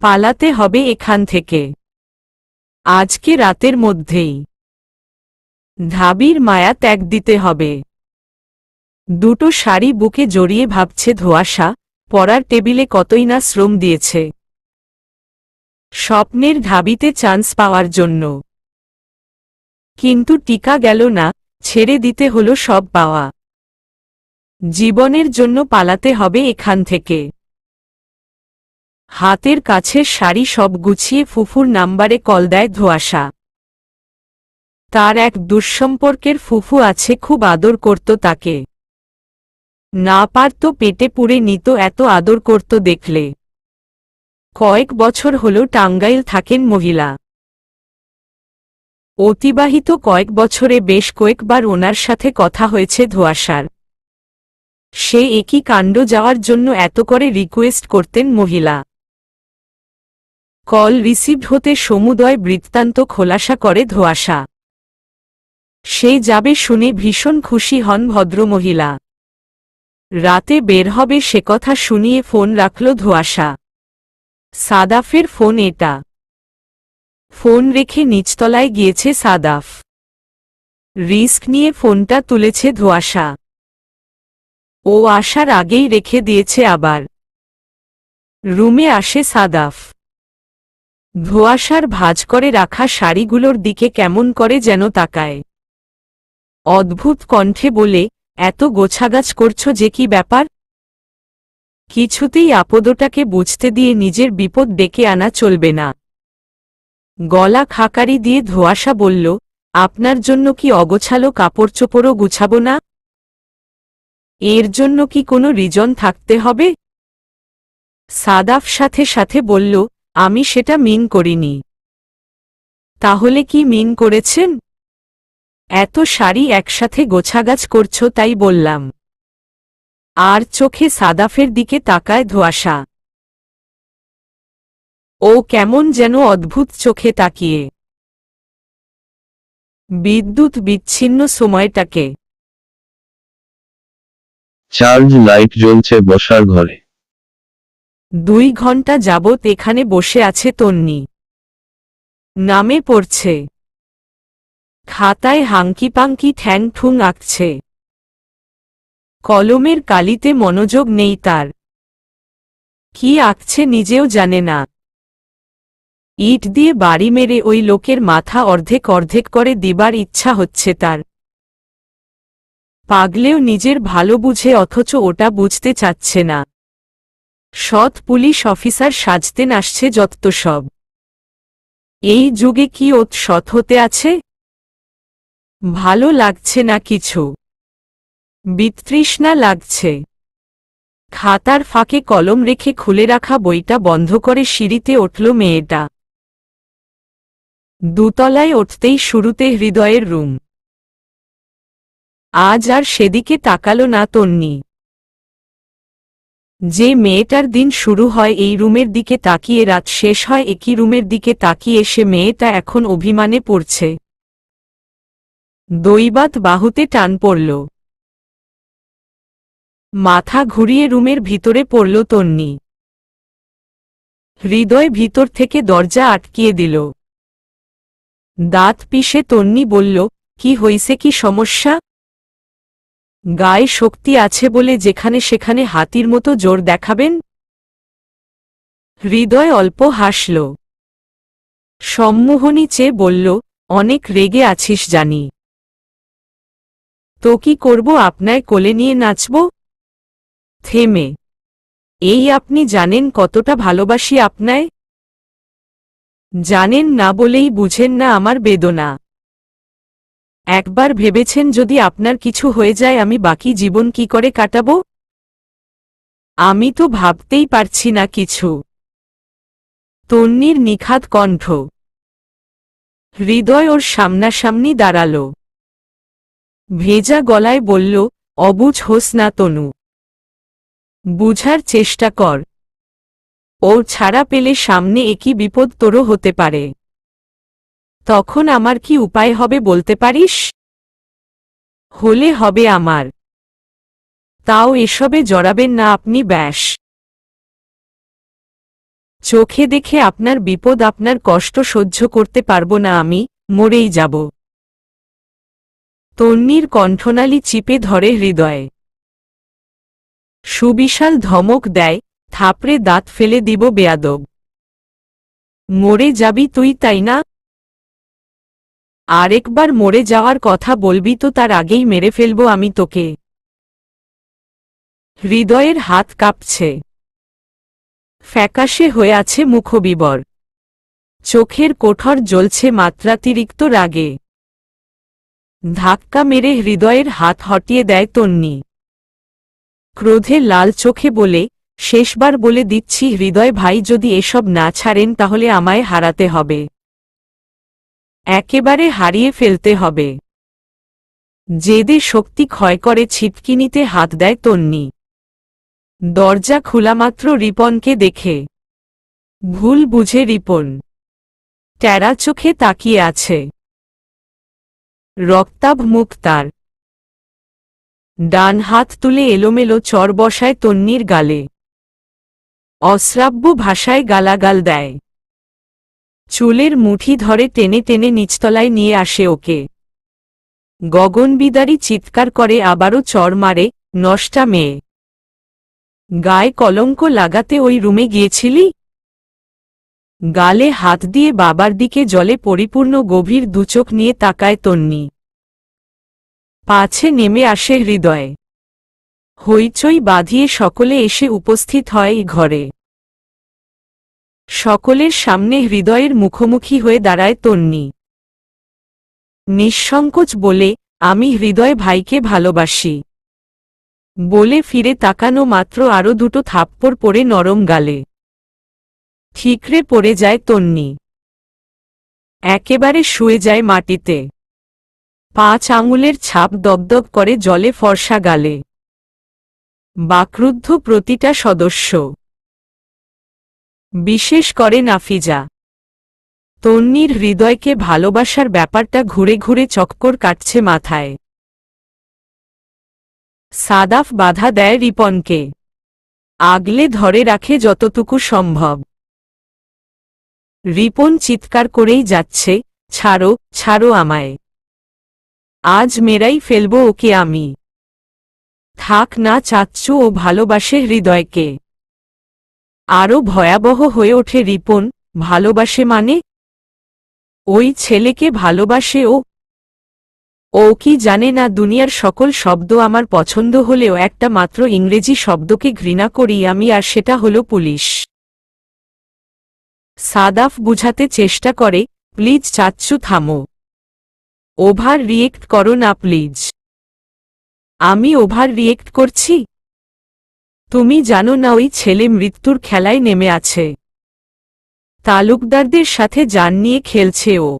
পালাতে হবে এখান থেকে, আজকে রাতের মধ্যেই। ধাবির মায়া ত্যাগ দিতে হবে। দুটো শাড়ি বুকে জড়িয়ে ভাবছে ধোঁয়াশা, পড়ার টেবিলে কতই না শ্রম দিয়েছে স্বপ্নের ঢাবিতে চান্স পাওয়ার জন্য। কিন্তু টিকা গেল না, ছেড়ে দিতে হলো সব পাওয়া। জীবনের জন্য পালাতে হবে এখান থেকে। হাতের কাছের শাড়ি সব গুছিয়ে ফুফুর নাম্বারে কল দেয় ধোঁয়াশা। তার এক দুঃসম্পর্কের ফুফু আছে, খুব আদর করত তাকে। না পারত পেটে পুড়ে নিত, এত আদর করত দেখলে। কয়েক বছর হল টাঙ্গাইল থাকেন মহিলা। অতিবাহিত কয়েক বছরে বেশ কয়েকবার ওনার সাথে কথা হয়েছে ধোঁয়াশার। সে একই কাণ্ড যাওয়ার জন্য এত করে রিকোয়েস্ট করতেন মহিলা। কল রিসিভড হতে সমুদয় বৃত্তান্ত খোলাসা করে ধোঁয়াশা। সে যাবে শুনে ভীষণ খুশি হন ভদ্রমহিলা। রাতে বের হবে সে কথা শুনিয়ে ফোন রাখল ধোঁয়াশা। সাদাফের ফোন এটা। ফোন রেখে নিচতলায় গিয়েছে সাদাফ। রিস্ক নিয়ে ফোনটা তুলেছে ধোঁয়াশা। ও আসার আগেই রেখে দিয়েছে আবার। রুমে আসে সাদাফ। ধোঁয়াশার ভাঁজ করে রাখা শাড়িগুলোর দিকে কেমন করে যেন তাকায়। অদ্ভুত কণ্ঠে বলে, এত গোছাগাছ করছো যে, কি ব্যাপার? কিছুতেই আপদটাকে বুঝতে দিয়ে নিজের বিপদ ডেকে আনা চলবে না। গলা খাকারি দিয়ে ধোঁয়াশা বলল, আপনার জন্য কি অগোছালো কাপড়চোপড়ও গুছাবো না? এর জন্য কি কোনো রিজন থাকতে হবে? সাদাফ সাথে সাথে বলল, আমি সেটা মিন করিনি। তাহলে কি মিন করেছেন? এত শাড়ি একসাথে গোছাগাছ করছো তাই বললাম। আর চোখে সাদাফের দিকে তাকায় ধোঁয়াশা। ও কেমন যেন অদ্ভুত চোখে তাকিয়ে। বিদ্যুৎ বিচ্ছিন্ন সময়টাকে। চার্জ লাইট জ্বলছে বসার ঘরে। 2 ঘন্টা যাবৎ এখানে বসে আছে তন্নি। নামে পড়ছে। খাতায় হাঙ্কিপাঙ্কি ঠ্যাং ঠুং আঁকছে। কলমের কালিতে মনোযোগ নেই তার। কি আঁকছে নিজেও জানে না। ইট দিয়ে বাড়ি মেরে ওই লোকের মাথা অর্ধেক অর্ধেক করে দিবার ইচ্ছা হচ্ছে তার। পাগলেও নিজের ভালো বুঝে, অথচ ওটা বুঝতে চাচ্ছে না। সৎ পুলিশ অফিসার সাজতেন আসছে যত সব। এই যুগে কি ওত সৎ হতে আছে? ভালো লাগছে না কিছু। বিতৃষ্ণা লাগছে। খাতার ফাঁকে কলম রেখে খুলে রাখা বইটা বন্ধ করে সিঁড়িতে উঠল মেয়েটা। দুতলায় উঠতেই শুরুতে হৃদয়ের রুম। আজ আর সেদিকে তাকালো না তন্নি। যে মেয়েটার দিন শুরু হয় এই রুমের দিকে তাকিয়ে, রাত শেষ হয় একই রুমের দিকে তাকিয়ে, সে মেয়েটা এখন অভিমানে পড়ছে। দৈবাত বাহুতে টান পড়ল। মাথা ঘুরিয়ে রুমের ভিতরে পড়ল তন্নি। হৃদয় ভিতর থেকে দরজা আটকিয়ে দিল। দাঁত পিষে তন্নি বলল, কি হইছে, কি সমস্যা? গায়ে শক্তি আছে বলে যেখানে সেখানে হাতির মতো জোর দেখাবেন? হৃদয় অল্প হাসল। সম্মোহনী চেয়ে বলল, অনেক রেগে আছিস জানি। তো কি করব, আপনায় কোলে নিয়ে নাচব? থেমে, এই আপনি জানেন কতটা ভালোবাসি আপনায়? জানেন না বলেই বুঝেন না আমার বেদনা। একবার ভেবেছেন যদি আপনার কিছু হয়ে যায় আমি বাকি জীবন কি করে কাটাব? আমি তো ভাবতেই পারছি না কিছু। তন্নির নিখাদ কণ্ঠ। হৃদয় ওর সামনাসামনি দাঁড়াল। ভেজা গলায় বলল, অবুঝ হোস না তনু। বুঝার চেষ্টা কর। ও ছাড়া পেলে সামনে একই বিপদ তোরও হতে পারে। তখন আমার কি উপায় হবে বলতে পারিস? হলে হবে আমার। তাও এসবে জড়াবেন না আপনি ব্যাস। চোখে দেখে আপনার বিপদ, আপনার কষ্ট সহ্য করতে পারবো না আমি, মরেই যাব। তন্বীর কণ্ঠনালী চিপে ধরে হৃদয়ে। সুবিশাল ধমক দেয়, থাপড়ে দাঁত ফেলে দিব বেয়াদব। মরে যাবি তুই তাই না? আরেকবার মরে যাওয়ার কথা বলবি তো তার আগেই মেরে ফেলবো আমি তোকে। হৃদয়ের হাত কাঁপছে, ফ্যাকাশে হয়ে আছে মুখবিবর, চোখের কোঠর জ্বলছে মাত্রাতিরিক্ত রাগে। ধাক্কা মেরে হৃদয়ের হাত হটিয়ে দেয় তন্বী। ক্রোধে লাল চোখে বলে, শেষবার বলে দিচ্ছি হৃদয় ভাই, যদি এসব না ছাড়েন তাহলে আমায় হারাতে হবে, একেবারে হারিয়ে ফেলতে হবে। জেদে শক্তি ক্ষয় করে ছিটকিনিতে হাত দেয় তন্বী। দরজা খোলামাত্র রিপনকে দেখে। ভুল বুঝে রিপন ট্যারা চোখে তাকিয়ে আছে। রক্তাভ মুখ তার। ডান হাত তুলে এলোমেলো চর বসায় তন্বীর গালে। অশ্রাব্য ভাষায় গালাগাল দেয়। চুলের মুঠি ধরে টেনে টেনে নিচতলায় নিয়ে আসে ওকে। গগনবিদারী চিৎকার করে আবারও চর মারে, নষ্টা মেয়ে, গায়ে কলঙ্ক লাগাতে ওই রুমে গিয়েছিলি? গালে হাত দিয়ে বাবার দিকে জলে পরিপূর্ণ গভীর দুচোখ নিয়ে তাকায় তন্বী। পাছে নেমে আসে হৃদয়ে। হইচই বাঁধিয়ে সকলে এসে উপস্থিত হয় এই ঘরে। সকলের সামনে হৃদয়ের মুখোমুখি হয়ে দাঁড়ায় তন্বী। নিঃসংকোচ বলে, আমি হৃদয় ভাইকে ভালোবাসি বলে ফিরে তাকানো মাত্র আরও দুটো থাপ্পড় পড়ে নরম গালে। ঠিকরে পড়ে যায় তন্বী, একেবারে শুয়ে যায় মাটিতে। 5 আঙুলের ছাপ দগদগ করে জলে ফর্সা গালে। বাকরুদ্ধ প্রতিটা সদস্য, বিশেষ করে নাফিজা। তন্বীর হৃদয়কে ভালোবাসার ব্যাপারটা ঘুরে ঘুরে চক্কর কাটছে মাথায়। সাদাফ বাধা দেয় রিপনকে, আগলে ধরে রাখে যতটুকু সম্ভব। রিপন চিৎকার করেই যাচ্ছে, ছাড়ো, ছাড়ো আমায়, আজ মেরাই ফেলবো ওকে আমি। থাক না চাচ্চু, ও ভালোবাসে হৃদয়কে। আরও ভয়াবহ হয়ে ওঠে রিপন, ভালোবাসে মানে? ওই ছেলেকে ভালোবাসে ও? ও কি জানে না দুনিয়ার সকল শব্দ আমার পছন্দ হলেও একটা মাত্র ইংরেজি শব্দকে ঘৃণা করি আমি, আর সেটা হলো পুলিশ। সাদাফ বুঝাতে চেষ্টা করে, প্লিজ চাচ্চু থামো, ওভার রিয়েক্ট করো না প্লিজ। আমি ওভার রিয়েক্ট করছি? তুমি জানো না ওই ছেলে মৃত্যুর খেলায় নেমে আছে, তালুকদারদের সাথে জান নিয়ে খেলছে ও।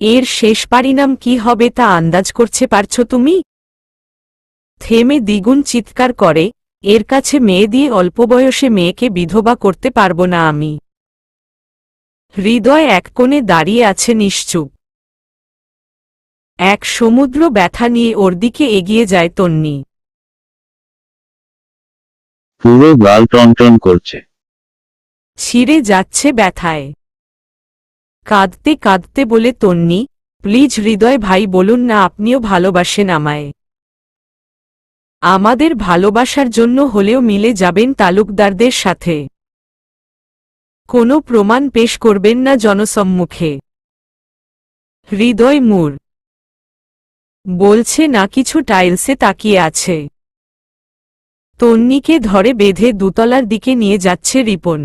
এর শেষ পরিণাম কি হবে তা আন্দাজ করতে পারছো তুমি? থেমে দ্বিগুণ চিৎকার করে, এর কাছে মেয়ে দিয়ে অল্প বয়সে মেয়েকে বিধবা করতে পারবো না আমি। হৃদয় এক কোণে দাঁড়িয়ে আছে নিশ্চুপ। এক সমুদ্র ব্যথা নিয়ে ওর দিকে এগিয়ে যায় তন্বী। পুরো গাল টনটন করছে। ছিঁড়ে যাচ্ছে ব্যথায়। কাঁদতে কাঁদতে বলে তন্বী, প্লিজ হৃদয় ভাই বলুন না আপনিও ভালোবাসেন আমায়। আমাদের ভালোবাসার জন্য হলেও মিলে যাবেন তালুকদারদের সাথে। কোনো প্রমাণ পেশ করবেন না জনসম্মুখে। হৃদয় মূর বলছে না কিছু, টাইলসে তাকিয়ে আছে। তন্বীকে ধরে বেঁধে দুতলার দিকে নিয়ে যাচ্ছে রিপন।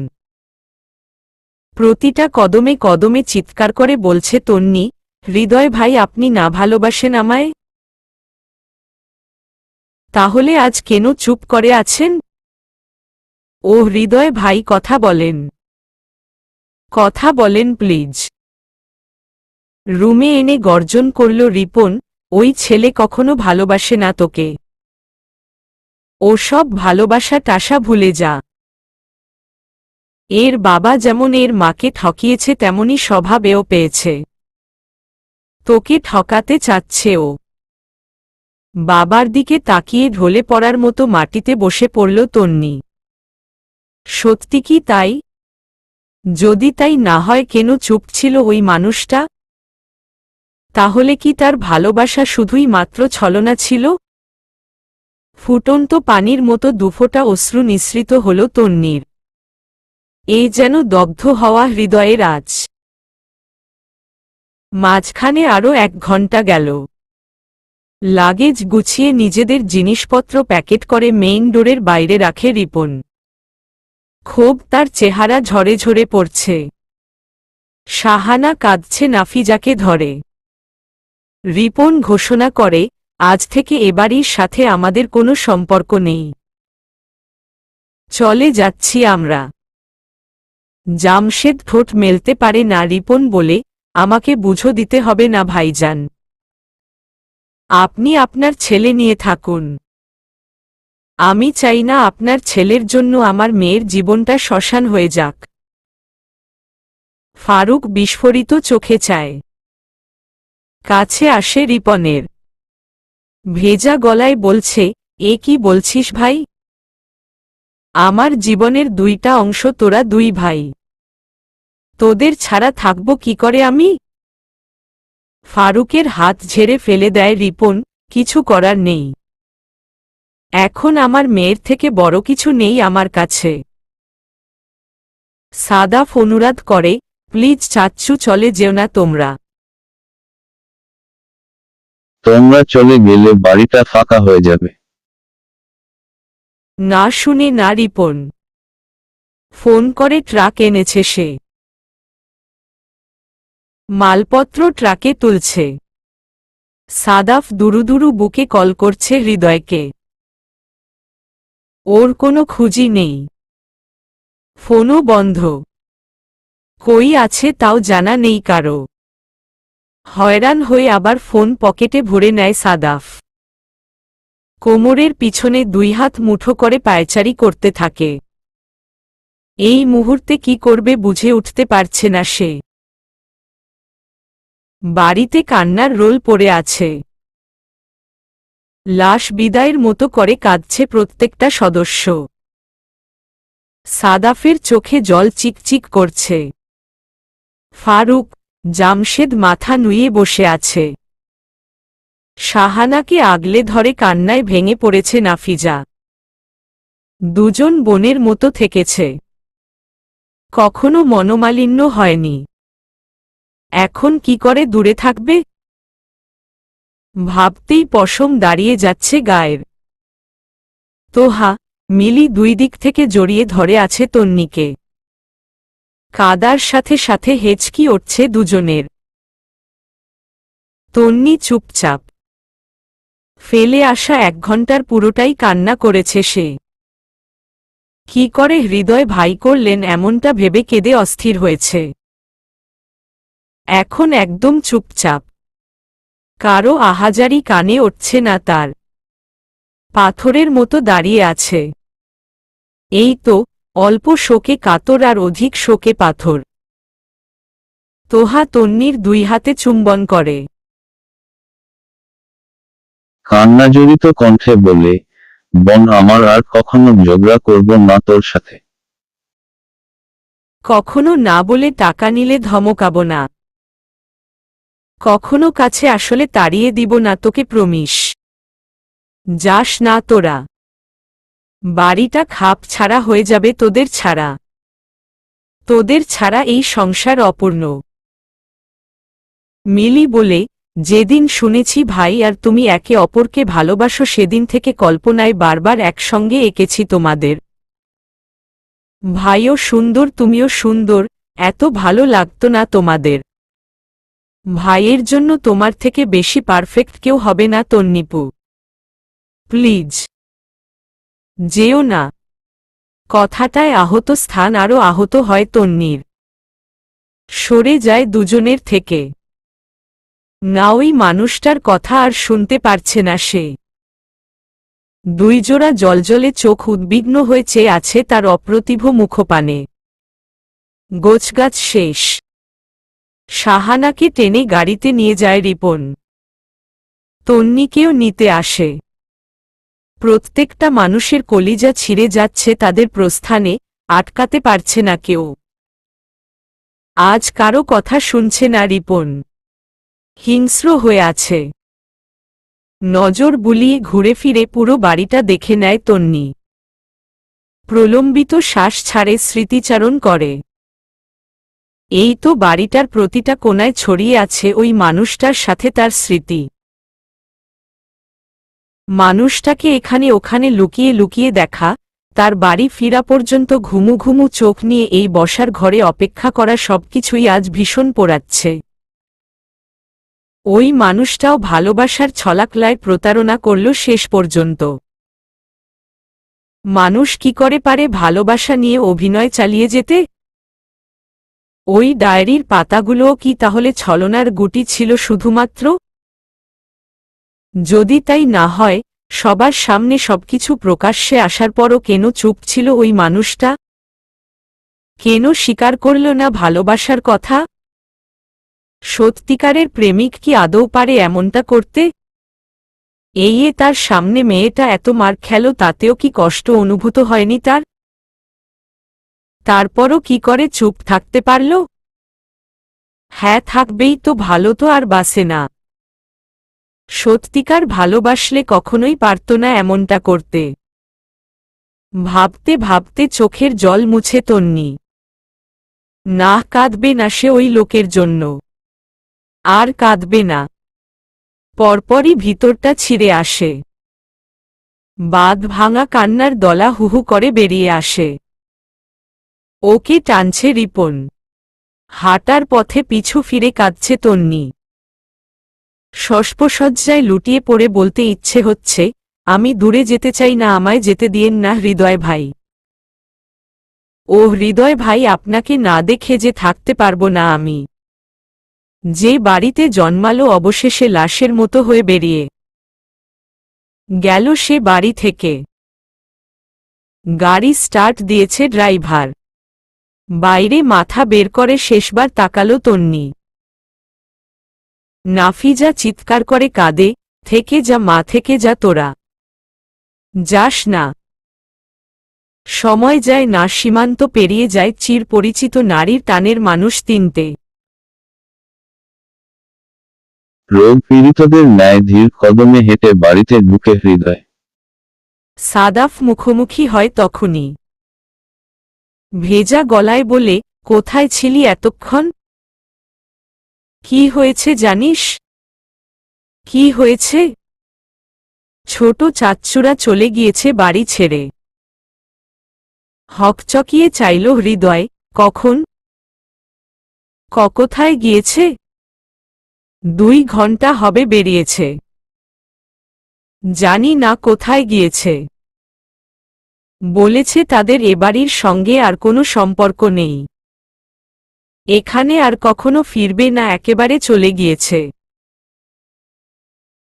প্রতিটা কদমে কদমে চিৎকার করে বলছে তন্বী, হৃদয় ভাই আপনি না ভালোবাসেন আমায়? তাহলে আজ কেন চুপ করে আছেন? ও হৃদয় ভাই কথা বলেন, কথা বলেন প্লিজ। রুমে এনে গর্জন করল রিপন, ওই ছেলে কখনো ভালোবাসে না তোকে। ও সব ভালোবাসা টাসা ভুলে যা। এর বাবা যেমন এর মাকে ঠকিয়েছে তেমনি স্বভাব এও পেয়েছে। তোকে ঠকাতে চাচ্ছে ও। বাবার দিকে তাকিয়ে ঢলে পড়ার মতো মাটিতে বসে পড়ল তন্নি। সত্যি কি তাই? যদি তাই না হয় কেন চুপ ছিল ওই মানুষটা? তাহলে কি তার ভালোবাসা শুধুই মাত্র ছলনা ছিল? ফুটন্ত পানির মতো দুফোঁটা অশ্রু নিঃসৃত হল তন্নির। এ যেন দগ্ধ হওয়া হৃদয়ের আঁচ। মাঝখানে আরও 1 ঘন্টা গেল। লাগেজ গুছিয়ে নিজেদের জিনিসপত্র প্যাকেট করে মেইন ডোরের বাইরে রাখে রিপন। ক্ষোভ তার চেহারা ঝরে ঝরে পড়ছে। শাহানা কাঁদছে নাফিজাকে ধরে। রিপন ঘোষণা করে, আজ থেকে এ বাড়ির সাথে আমাদের কোনো সম্পর্ক নেই। চলে যাচ্ছি আমরা। জামশেদ ঠোঁট মেলতে পারে না রিপন বলে, আমাকে বুঝো দিতে হবে না ভাইজান। আপনি আপনার ছেলে নিয়ে থাকুন। আমি চাই না আপনার ছেলের জন্য আমার মেয়ের জীবনটা শ্মশান হয়ে যাক। ফারুক বিস্ফোরিত চোখে চায়। কাছে আসে রিপনের। ভেজা গলায় বলছে, এ কি বলছিস ভাই? আমার জীবনের 2টা অংশ তোরা 2 ভাই। তোদের ছাড়া থাকব কি করে আমি? ফারুকের হাত ঝেড়ে ফেলে দেয় রিপন, কিছু করার নেই। এখন আমার মেয়ের থেকে বড় কিছু নেই আমার কাছে। সাদাফ অনুরোধ করে, প্লিজ চাচ্চু চলে যেও না তোমরা। তোমরা চলে গেলে বাড়িটা ফাঁকা হয়ে যাবে। না শুনে না রিপন। ফোন করে ট্রাক এনেছে সে। মালপত্র ট্রাকে তুলছে। সাদাফ দুরুদুরু বুকে কল করছে হৃদয়কে। ওর কোনো খুঁজি নেই। ফোনও বন্ধ। কই আছে তাও জানা নেই কারো। হয়রান হয়ে আবার ফোন পকেটে ভরে নেয় সাদাফ। কোমরের পিছনে 2 হাত মুঠো করে পায়চারি করতে থাকে। এই মুহূর্তে কি করবে বুঝে উঠতে পারছে না সে। বাড়িতে কান্নার রোল পড়ে আছে। লাশ বিদায়ের মতো করে কাঁদছে প্রত্যেকটা সদস্য। সাদাফের চোখে জল চিকচিক করছে। ফারুক, জামশেদ মাথা নুয়ে বসে আছে। শাহানাকে আগলে ধরে কান্নায় ভেঙে পড়েছে নাফিজা। দুজন বোনের মতো থেকেছে। কখনো মনোমালিন্য হয়নি। এখন কি করে দূরে থাকবে? ভাবতেই পশম দাঁড়িয়ে যাচ্ছে গায়ের। তোহা, মিলি 2 দিক থেকে জড়িয়ে ধরে আছে তন্নিকে। কাদার সাথে সাথে হেঁচকি উঠছে দুজনের। তন্নি চুপচাপ। ফেলে আসা 1 ঘন্টার পুরোটাই কান্না করেছে সে। কি করে হৃদয় ভাই করলেন এমনটা ভেবে কেঁদে অস্থির হয়েছে। এখন একদম চুপচাপ। কারো আহাজারি কানে উঠছে না তার। পাথরের মতো দাঁড়িয়ে আছে। এই তো, অল্প শোকে কাতর আর অধিক শোকে পাথর। তোহা তন্নির 2 হাতে চুম্বন করে। কান্না জড়িত কণ্ঠে বলে, বোন আমার আর কখনো ঝগড়া করব না তোর সাথে। কখনো না বলে টাকা নিলে ধমকাবো না। কখনো কাছে আসলে তাড়িয়ে দিব না তোকে প্রমিস। যাস না তোরা। বাড়িটা খাপ ছাড়া হয়ে যাবে তোদের ছাড়া। তোদের ছাড়া এই সংসার অপূর্ণ। মিলি বলে, যেদিন শুনেছি ভাই আর তুমি একে অপরকে ভালোবাসো সেদিন থেকে কল্পনায় বারবার একসঙ্গে এঁকেছি তোমাদের। ভাইও সুন্দর তুমিও সুন্দর, এত ভালো লাগতো না তোমাদের। ভাইয়ের জন্য তোমার থেকে বেশি পারফেক্ট কেউ হবে না তন্নিপু। প্লিজ যেও না। কথাটায় আহত স্থান আরও আহত হয় তন্নির। সরে যায় দুজনের থেকে। না ওই মানুষটার কথা আর শুনতে পারছে না সে। 2 জোড়া জলজলে চোখ উদ্বিগ্ন হয়ে চেয়ে আছে তার অপ্রতিভ মুখপানে। গোছগাছ শেষ। শাহানাকে টেনে গাড়িতে নিয়ে যায় রিপন। তন্নিকেও নিতে আসে। প্রত্যেকটা মানুষের কলিজা ছিঁড়ে যাচ্ছে তাদের প্রস্থানে, আটকাতে পারছে না কেউ। আজ কারো কথা শুনছে না রিপন। হিংস্র হয়ে আছে। নজর বুলিয়ে ঘুরে ফিরে পুরো বাড়িটা দেখে নেয় তন্নি। প্রলম্বিত শ্বাস ছাড়ে, স্মৃতিচারণ করে। এই তো বাড়িটার প্রতিটা কোণায় ছড়িয়ে আছে ওই মানুষটার সাথে তার স্মৃতি। মানুষটাকে এখানে ওখানে লুকিয়ে লুকিয়ে দেখা, তার বাড়ি ফিরা পর্যন্ত ঘুমু ঘুমু চোখ নিয়ে এই বসার ঘরে অপেক্ষা করা সবকিছুই আজ ভীষণ পোড়াচ্ছে। ওই মানুষটাও ভালোবাসার ছলাকলায় প্রতারণা করল শেষ পর্যন্ত। মানুষ কি করে পারে ভালোবাসা নিয়ে অভিনয় চালিয়ে যেতে? ওই ডায়েরির পাতাগুলোও কি তাহলে ছলনার গুটি ছিল শুধুমাত্র? যদি তাই না হয়, সবার সামনে সবকিছু প্রকাশ্যে আসার পরও কেন চুপ ছিল ওই মানুষটা? কেন স্বীকার করল না ভালোবাসার কথা? সত্যিকারের প্রেমিক কি আদৌ পারে এমনটা করতে? এই তার সামনে মেয়েটা এত মার খেল, তাতেও কি কষ্ট অনুভূত হয়নি তার? তারপরও কি করে চুপ থাকতে পারল? হ্যাঁ, থাকবেই তো, ভালো তো আর বাসে না। সত্যিকার ভালোবাসলে কখনোই পারত না এমনটা করতে। ভাবতে ভাবতে চোখের জল মুছে তন্নি। না, কাঁদবে না সে ওই লোকের জন্য। আর কাঁদবে না। পরপরই ভিতরটা ছিঁড়ে আসে। বাঁধ ভাঙা কান্নার দলা হুহু করে বেরিয়ে আসে। ওকে টানছে রিপন। হাঁটার পথে পিছু ফিরে কাঁদছে তন্নি। শস্পসজ্জায় লুটিয়ে পড়ে বলতে ইচ্ছে হচ্ছে, আমি দূরে যেতে চাই না, আমায় যেতে দিয়েন না হৃদয় ভাই। ও হৃদয় ভাই, আপনাকে না দেখে যে থাকতে পারবো না আমি। যে বাড়িতে জন্মালো অবশেষে লাশের মতো হয়ে বেরিয়ে গেল সে বাড়ি থেকে। গাড়ি স্টার্ট দিয়েছে ড্রাইভার। বাইরে মাথা বের করে শেষবার তাকালো তন্নি। নাফিজা চিৎকার করে কাঁদে, থেকে যা মা, থেকে যা, তোরা যাস না। সময় যায় না, সীমান্ত পেরিয়ে যায় চির পরিচিত নারীর টানের মানুষ তিনটে। রোগ পীড়িতদের ন্যায় ধীর কদমে হেঁটে বাড়িতে ঢুকে হৃদয়। সাদাফ মুখোমুখি হয় তখনই। ভেজা গলায় বলে, কোথায় ছিলি এতক্ষণ? কি হয়েছে জানিস? কি হয়েছে? ছোট চাচ্চুরা চলে গিয়েছে বাড়ি ছেড়ে। হকচকিয়ে চাইল হৃদয়, কখন? কোথায় গিয়েছে? 2 ঘন্টা হবে বেরিয়েছে। জানি না কোথায় গিয়েছে। বলেছে তাদের এবাড়ির সঙ্গে আর কোনো সম্পর্ক নেই। এখানে আর কখনো ফিরবে না, একেবারে চলে গিয়েছে।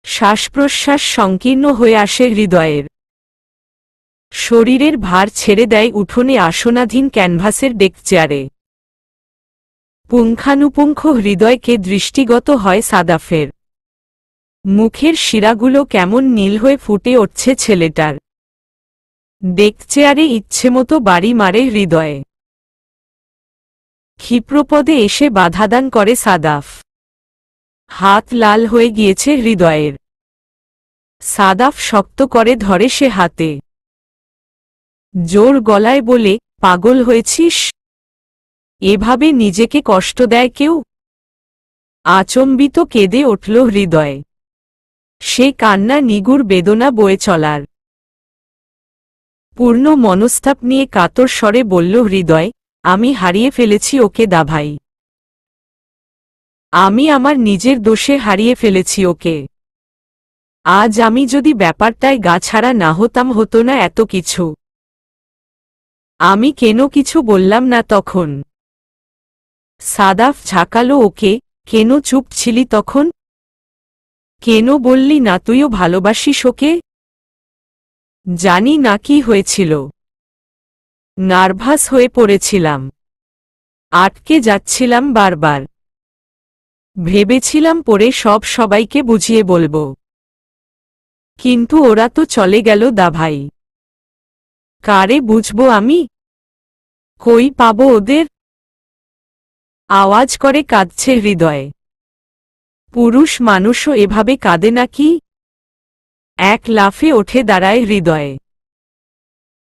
শ্বাসপ্রশ্বাস সংকীর্ণ হয়ে আসে হৃদয়ের। শরীরের ভার ছেড়ে দেয় উঠোনে আসনাধীন ক্যানভাসের ডেক চেয়ারে। পুঙ্খানুপুঙ্খ হৃদয়কে দৃষ্টিগত হয় সাদাফের। মুখের শিরাগুলো কেমন নীল হয়ে ফুটে উঠছে ছেলেটার। ডেক চেয়ারে ইচ্ছেমতো বাড়ি মারে হৃদয়ে। ক্ষিপ্রপদে এসে বাধাদান করে সাদাফ। হাত লাল হয়ে গিয়েছে হৃদয়ের। সাদাফ শক্ত করে ধরে সে হাতে। জোর গলায় বলে, পাগল হয়েছিস? এভাবে নিজেকে কষ্ট দেয় কেউ? আচম্বিত কেঁদে উঠল হৃদয়ে। সে কান্না নিগুড় বেদনা বয়ে চলার। পূর্ণ মনস্তাপ নিয়ে কাতর স্বরে বলল হৃদয়, আমি হারিয়ে ফেলেছি ওকে দাভাই। আমি আমার নিজের দোষে হারিয়ে ফেলেছি ওকে। আজ আমি যদি ব্যাপারটায় গা ছাড়া না হতাম, হতো না এত কিছু। আমি কেন কিছু বললাম না তখন? সাদাফ ঝাঁকালো ওকে, কেন চুপ ছিলি তখন? কেন বললি না তুইও ভালোবাসিস ওকে? জানি না কি হয়েছিল। নার্ভাস হয়ে পড়েছিলাম। আটকে যাচ্ছিলাম বারবার। ভেবেছিলাম পরে সবাইকে বুঝিয়ে বলবো। কিন্তু ওরা তো চলে গেল দাভাই। কারে বুঝবো আমি? কই পাবো ওদের? আওয়াজ করে কাঁদছে হৃদয়। পুরুষ মানুষও এভাবে কাঁদে নাকি? এক লাফে ওঠে দাঁড়ায় হৃদয়।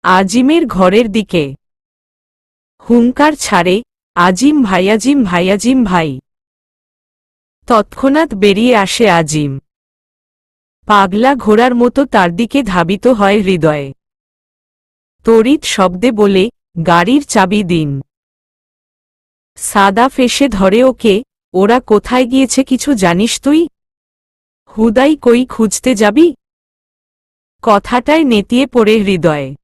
আজিমের ঘরের দিকে হুঙ্কার ছাড়ে, আজিম ভাই, আজিম ভাই, আজিম ভাই। তৎক্ষণাৎ বেরিয়ে আসে আজিম। পাগলা ঘোড়ার মতো তার দিকে ধাবিত হয় হৃদয়। তড়িৎ শব্দে বলে, গাড়ির চাবি দিন। সাদাফ এসে ধরে ওকে। ওরা কোথায় গিয়েছে কিছু জানিস তুই? হুদাই কই খুঁজতে যাবি? কথাটায় নেতিয়ে পড়ে হৃদয়।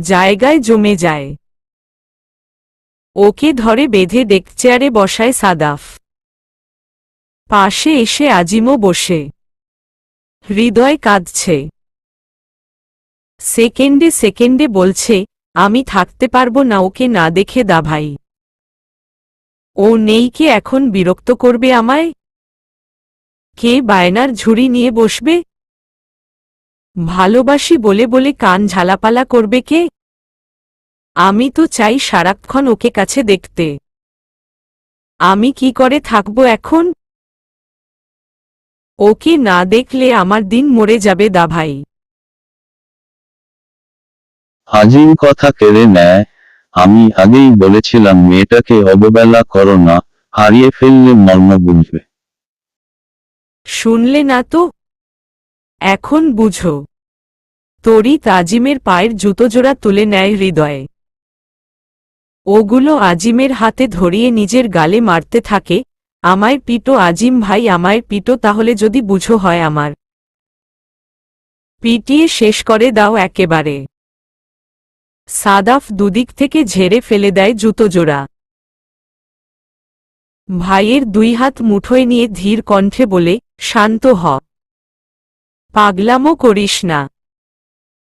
জায়গায় জমে যায়। ওকে ধরে বেঁধে ডেকচেয়ারে বসায় সাদাফ। পাশে এসে আজিমও বসে। হৃদয় কাঁদছে। সেকেন্ডে সেকেন্ডে বলছে, আমি থাকতে পারবো না ওকে না দেখে দাভাই। ও নেই কে এখন বিরক্ত করবে আমায়? কে বায়নার ঝুড়ি নিয়ে বসবে? ভালোবাসি বলে বলে কান ঝালাপালা করবে কে? আমি তো চাই সারাক্ষণ ওকে কাছে দেখতে। আমি কি করে থাকবো এখন? ওকে না দেখলে আমার দিন মরে যাবে দাভাই। আজিম কথা কেড়ে নেয়, আমি আগেই বলেছিলাম মেয়েটাকে অবহেলা করো না, হারিয়ে ফেললে মর্ম বুঝবে। শুনলে না তো? এখন বুঝো। তড়িৎ আজিমের পায়ের জুতোজোড়া তুলে নেয় হৃদয়ে। ওগুলো আজিমের হাতে ধরিয়ে নিজের গালে মারতে থাকে, আমায় পিটো আজিম ভাই, আমায় পিটো, তাহলে যদি বুঝো হয় আমার। পিটিয়ে শেষ করে দাও একেবারে। সাদাফ দুদিক থেকে ঝেড়ে ফেলে দেয় জুতোজোড়া। ভাইয়ের দুই হাত মুঠোয় নিয়ে ধীর কণ্ঠে বলে, শান্ত হ। পাগলামো করিস না।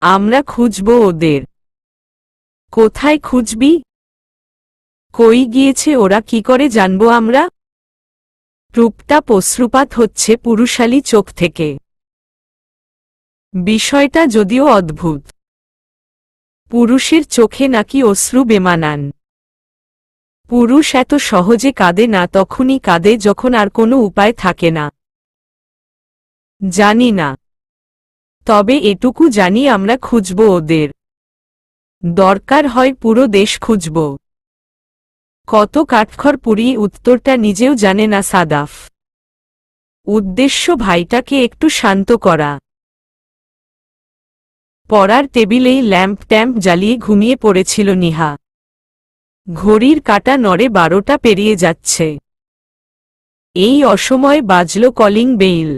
আমরা খুঁজব ওদের। কোথায় খুঁজবি? কই গিয়েছে ওরা কি করে জানবো আমরা? টুপটা অশ্রুপাত হচ্ছে পুরুষালী চোখ থেকে। বিষয়টা যদিও অদ্ভুত। পুরুষের চোখে নাকি অশ্রু বেমানান। পুরুষ এত সহজে কাঁদে না, তখনই কাঁদে যখন আর কোনো উপায় থাকে না। জানি না, তবে এটুকু জানি আমরা খুঁজব ওদের। দরকার হয় পুরো দেশ খুঁজব। কত কাঠখড় পুড়িয়ে উত্তরটা নিজেও জানে না সাদাফ। উদ্দেশ্য ভাইটাকে একটু শান্ত করা। পড়ার টেবিলেই ল্যাম্প ট্যাম্প জ্বালিয়ে ঘুমিয়ে পড়েছিল নিহা। ঘড়ির কাঁটা নড়ে 12টা পেরিয়ে যাচ্ছে। এই অসময়ে বাজল কলিং বেল।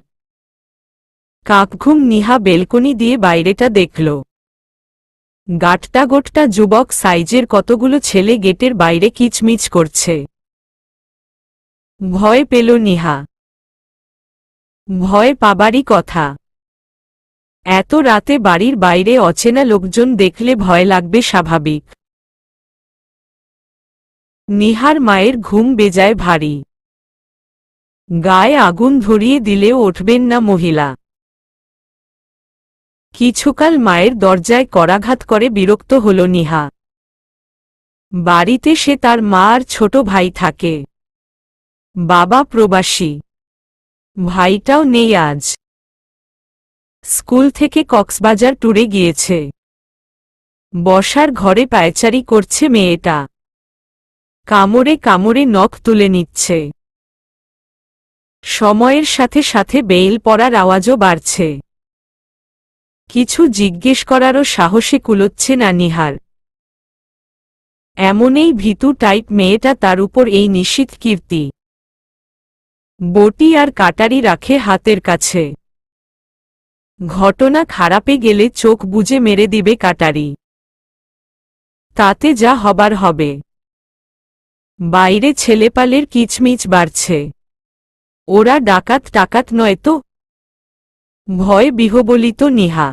কাকঘুম নিহা বেলকনি দিয়ে বাইরেটা দেখল। গাট্টা গোট্টা যুবক সাইজের কতগুলো ছেলে গেটের বাইরে কিচমিচ করছে। ভয় পেল নিহা। ভয় পাবারই কথা। এত রাতে বাড়ির বাইরে অচেনা লোকজন দেখলে ভয় লাগবে স্বাভাবিক। নিহার মায়ের ঘুম বেজায় ভারী। গায়ে আগুন ধরিয়ে দিলেও উঠবেন না মহিলা। কিছুকাল মায়ের দরজায় করাঘাত করে বিরক্ত হল নিহা। বাড়িতে সে তার মা আর ছোট ভাই থাকে। বাবা প্রবাসী। ভাইটাও নেই আজ। স্কুল থেকে কক্সবাজার ট্যুরে গিয়েছে। বসার ঘরে পায়চারি করছে মেয়েটা। কামড়ে কামড়ে নখ তুলে নিচ্ছে। সময়ের সাথে সাথে বেল পড়ার আওয়াজও বাড়ছে। কিছু জিজ্ঞেস করারও সাহসে কুলোচ্ছে না নিহার। এমনই ভীতু টাইপ মেয়েটা, তার উপর এই নিশ্চিত কীর্তি। বটি আর কাটারি রাখে হাতের কাছে। ঘটনা খারাপে গেলে চোখ বুজে মেরে দিবে কাটারি। তাতে যা হবার হবে। বাইরে ছেলেপালের কিচমিচ বাড়ছে। ওরা ডাকাত টাকাত নয় তো? ভয় বিহবলিত নিহা।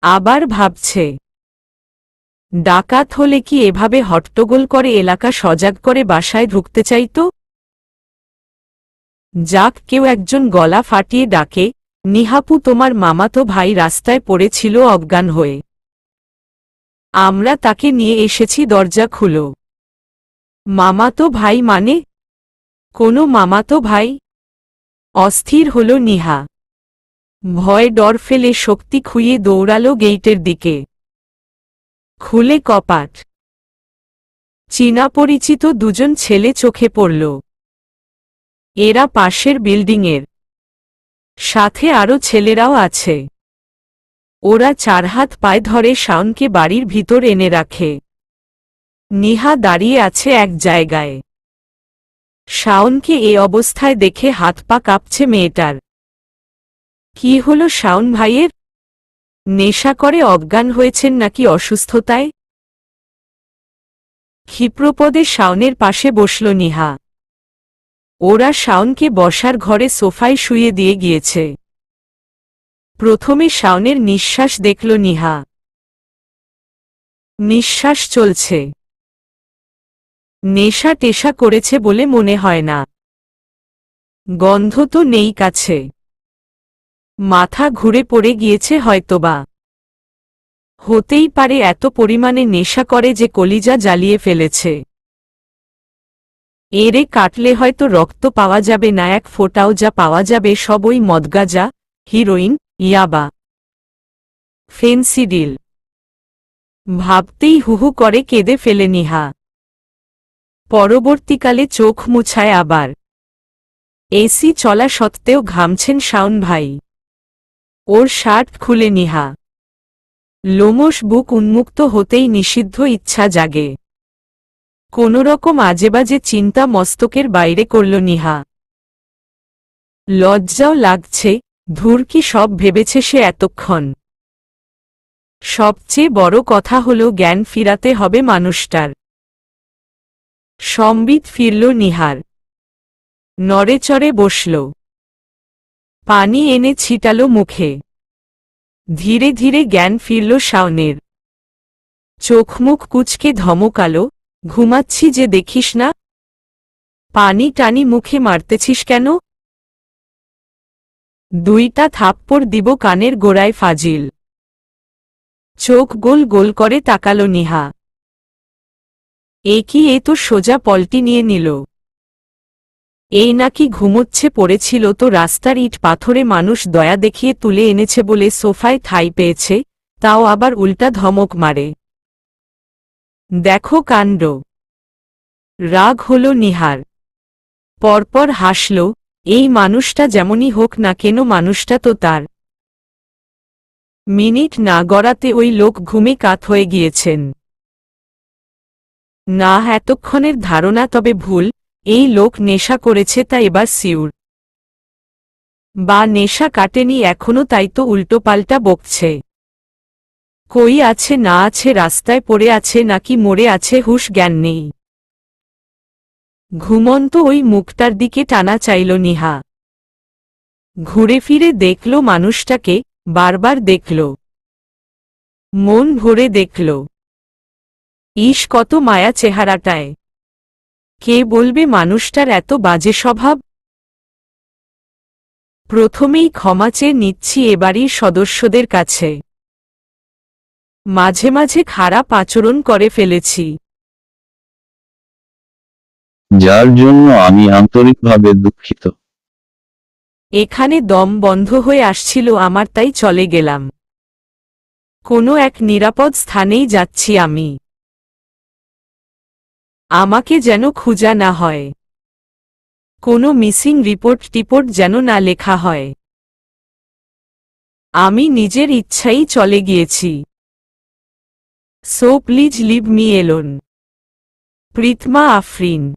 আবার ভাবছে, ডাকাত হলে কি এভাবে হট্টগোল করে এলাকা সজাগ করে বাসায় ঢুকতে চাইতো? যাক, কেউ একজন গলা ফাটিয়ে ডাকে, নিহাপু, তোমার মামাতো ভাই রাস্তায় পড়েছিল অজ্ঞান হয়ে। আমরা তাকে নিয়ে এসেছি, দরজা খুলো। মামাতো ভাই মানে? কোনো মামাতো ভাই? অস্থির হল নিহা। ভয় ডর ফেলে শক্তি খুইয়ে দৌড়ালো গেইটের দিকে। খুলে কপাট। চীনা পরিচিত দুজন ছেলে চোখে পড়ল। এরা পাশের বিল্ডিংয়ের। সাথে আরও ছেলেরাও আছে। ওরা চার হাত পায়ে ধরে শাওনকে বাড়ির ভিতর এনে রাখে। নিহা দাঁড়িয়ে আছে এক জায়গায়। শাওনকে এ অবস্থায় দেখে হাত পা কাঁপছে মেয়েটার। কি হলো শাওন ভাইয়ের? নেশা করে অজ্ঞান হয়েছেন নাকি অসুস্থতায়? ক্ষিপ্রপদে শাওনের পাশে বসল নিহা। ওরা শাওনকে বসার ঘরে সোফায় শুইয়ে দিয়ে গিয়েছে। প্রথমে শাওনের নিঃশ্বাস দেখল নিহা। নিঃশ্বাস চলছে। নেশা টেশা করেছে বলে মনে হয় না। গন্ধ তো নেই কাছে। মাথা ঘুরে পড়ে গিয়েছে হয়তোবা। হতেই পারে এত পরিমাণে নেশা করে যে কলিজা জ্বালিয়ে ফেলেছে। এরে কাটলে হয়তো রক্ত পাওয়া যাবে না, এক ফোঁটাও। যা পাওয়া যাবে সব ওই মদগাজা, হিরোইন, ইয়াবা, ফেন্সিডিল। ভাবতেই হুহু করে কেঁদে ফেলে নিহা। পরবর্তীকালে চোখ মুছায় আবার। এসি চলা সত্ত্বেও ঘামছেন শাওন ভাই। ওর শার্ট খুলে নিহা। লোমশ বুক উন্মুক্ত হতেই নিষিদ্ধ ইচ্ছা জাগে। কোনোরকম আজেবাজে চিন্তা মস্তকের বাইরে করল নিহা। লজ্জাও লাগছে। ধুর, কি সব ভেবেছে সে এতক্ষণ। সবচেয়ে বড় কথা হলো জ্ঞান ফিরাতে হবে মানুষটার। সম্বিত ফিরল নিহার। নড়েচড়ে বসল। পানি এনে ছিটালো মুখে। ধীরে ধীরে জ্ঞান ফিরল শাওনের। চোখমুখ কুঁচকে ধমকালো, ঘুমাচ্ছি যে দেখিস না? পানি টানি মুখে মারতেছিস কেন? দুইটা থাপ্পড় দিব কানের গোড়ায় ফাজিল। চোখ গোল গোল করে তাকালো নিহা। এ কি, এ তো সোজা পল্টি নিয়ে নিল। এই নাকি ঘুমোচ্ছে, পড়েছিল তো রাস্তার ইট পাথরে মানুষ দয়া দেখিয়ে তুলে এনেছে বলে সোফায় ঠাঁই পেয়েছে, তাও আবার উল্টা ধমক মারে। দেখো কাণ্ড। রাগ হল নিহার। পরপর হাসল। এই মানুষটা যেমনই হোক না কেন, মানুষটা তো তার। মিনিট না গড়াতে ওই লোক ঘুমে কাত হয়ে গিয়েছেন। না, এতক্ষণের ধারণা তবে ভুল। এই লোক নেশা করেছে তা এবার সিউর। বা নেশা কাটেনি এখনো, তাই তো উল্টোপাল্টা বকছে। কই আছে না আছে, রাস্তায় পড়ে আছে নাকি মরে আছে, হুঁশ জ্ঞান নেই। ঘুমন্ত ওই মুখটার দিকে টানা চাইল নিহা। ঘুরে ফিরে দেখল মানুষটাকে, বারবার দেখল। মন ভরে দেখল। ইস, কত মায়া চেহারাটায়। কে বলবে মানুষটার এত বাজে স্বভাব? প্রথমেই ক্ষমা চেয়ে নিচ্ছি এ বাড়ির সদস্যদের কাছে। মাঝে মাঝে খারাপ আচরণ করে ফেলেছি। যার জন্য আমি আন্তরিকভাবে দুঃখিত। এখানে দম বন্ধ হয়ে আসছিল আমার, তাই চলে গেলাম। কোনো এক নিরাপদ স্থানেই যাচ্ছি আমি। আমাকে যেন খুঁজা না হয়। কোনো মিসিং রিপোর্ট টিপোর্ট যেন না লেখা হয়। আমি নিজের ইচ্ছাই চলে গিয়েছি। So please leave me alone. Pritama Afrin.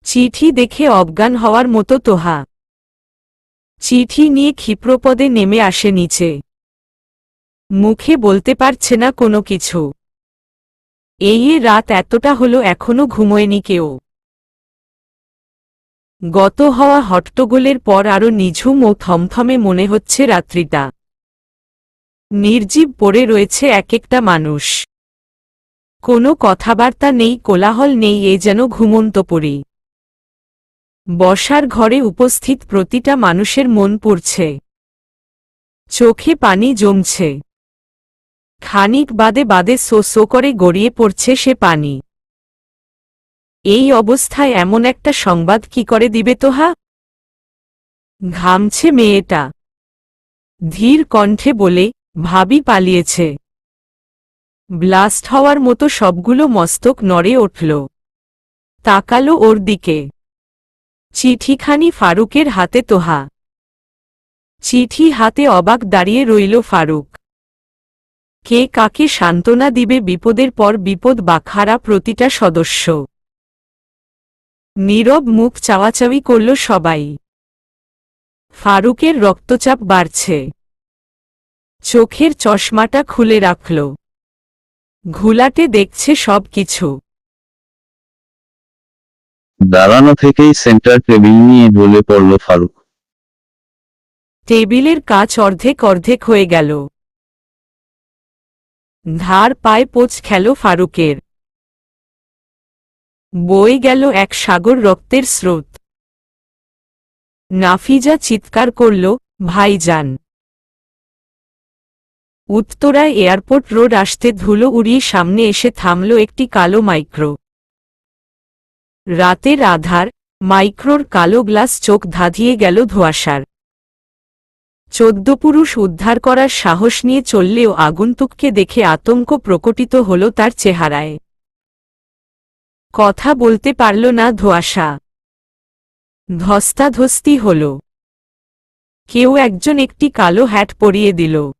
চিঠি দেখে অজ্ঞান হওয়ার মতো তোহা। চিঠি নিয়ে ক্ষিপ্রপদে নেমে আসে নিচে। মুখে বলতে পারছে না কোনো কিছু। এই রাত এতটা হলো এখনো ঘুমোয়নি কেউ। গত হওয়া হট্টগোলের পর আরো নিঝুম ও থমথমে মনে হচ্ছে রাত্রিটা। নির্জীব পড়ে রয়েছে এক একটা মানুষ। কোনো কথাবার্তা নেই, কোলাহল নেই, এ যেন ঘুমন্ত পড়ি। বসার ঘরে উপস্থিত প্রতিটা মানুষের মন পুড়ছে। চোখে পানি জমছে। খানিক বাদে বাদে সো সো করে গড়িয়ে পড়ছে সে পানি। এই অবস্থায় এমন একটা সংবাদ কি করে দিবে তোহা? ঘামছে মেয়েটা। ধীর কণ্ঠে বলে, ভাবি পালিয়েছে। ব্লাস্ট হওয়ার মতো সবগুলো মস্তক নড়ে উঠল। তাকালো ওর দিকে। চিঠিখানি ফারুকের হাতে তোহা। চিঠি হাতে অবাক দাঁড়িয়ে রইল ফারুক। কে কাকে সান্ত্বনা দিবে বিপদের পর বিপদ বাখারা প্রতিটা সদস্য। নীরব মুখ চাওয়াচাওয়ি করল সবাই। ফারুকের রক্তচাপ বাড়ছে। চোখের চশমাটা খুলে রাখল। ঘুলাটে দেখছে সব কিছু। দাঁড়ানো থেকেই সেন্টার টেবিল নিয়ে ঢলে পড়ল ফারুক। টেবিলের কাচ অর্ধেক অর্ধেক হয়ে গেল। ধার পায়ে পোঁচ খেল ফারুকের। বয়ে গেল এক সাগর রক্তের স্রোত। নাফিজা চিৎকার করল, ভাইজান। উত্তরায় এয়ারপোর্ট রোড আসতে ধুলো উড়িয়ে সামনে এসে থামল একটি কালো মাইক্রো। রাতের আধার, মাইক্রোর কালো গ্লাস চোখ ধাঁধিয়ে গেল ধোঁয়াশার। 14 পুরুষ উদ্ধার করার সাহস নিয়ে চললেও আগন্তুককে দেখে আতঙ্ক প্রকটিত হল তার চেহারায়। কথা বলতে পারল না ধোঁয়াশা। ধস্তাধস্তি হল। কেউ একজন একটি কালো হ্যাট পরিয়ে দিল।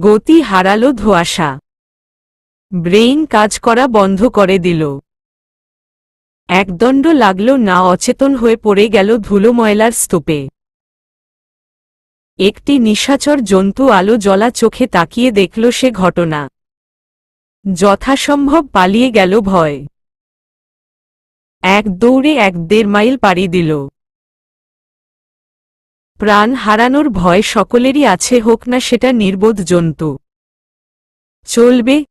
গতি হারালো ধোঁয়াশা। ব্রেইন কাজ করা বন্ধ করে দিল। একদণ্ড লাগল না, অচেতন হয়ে পড়ে গেল ধুলো ময়লার স্তূপে। একটি নিশাচর জন্তু আলো জ্বলা চোখে তাকিয়ে দেখল সে ঘটনা। যথাসম্ভব পালিয়ে গেল ভয়। এক দৌড়ে 1.5 মাইল পাড়ি দিল। প্রাণ হারানোর ভয় সকলেরই আছে, হোক না সেটা নির্বোধ জন্তু। চলবে,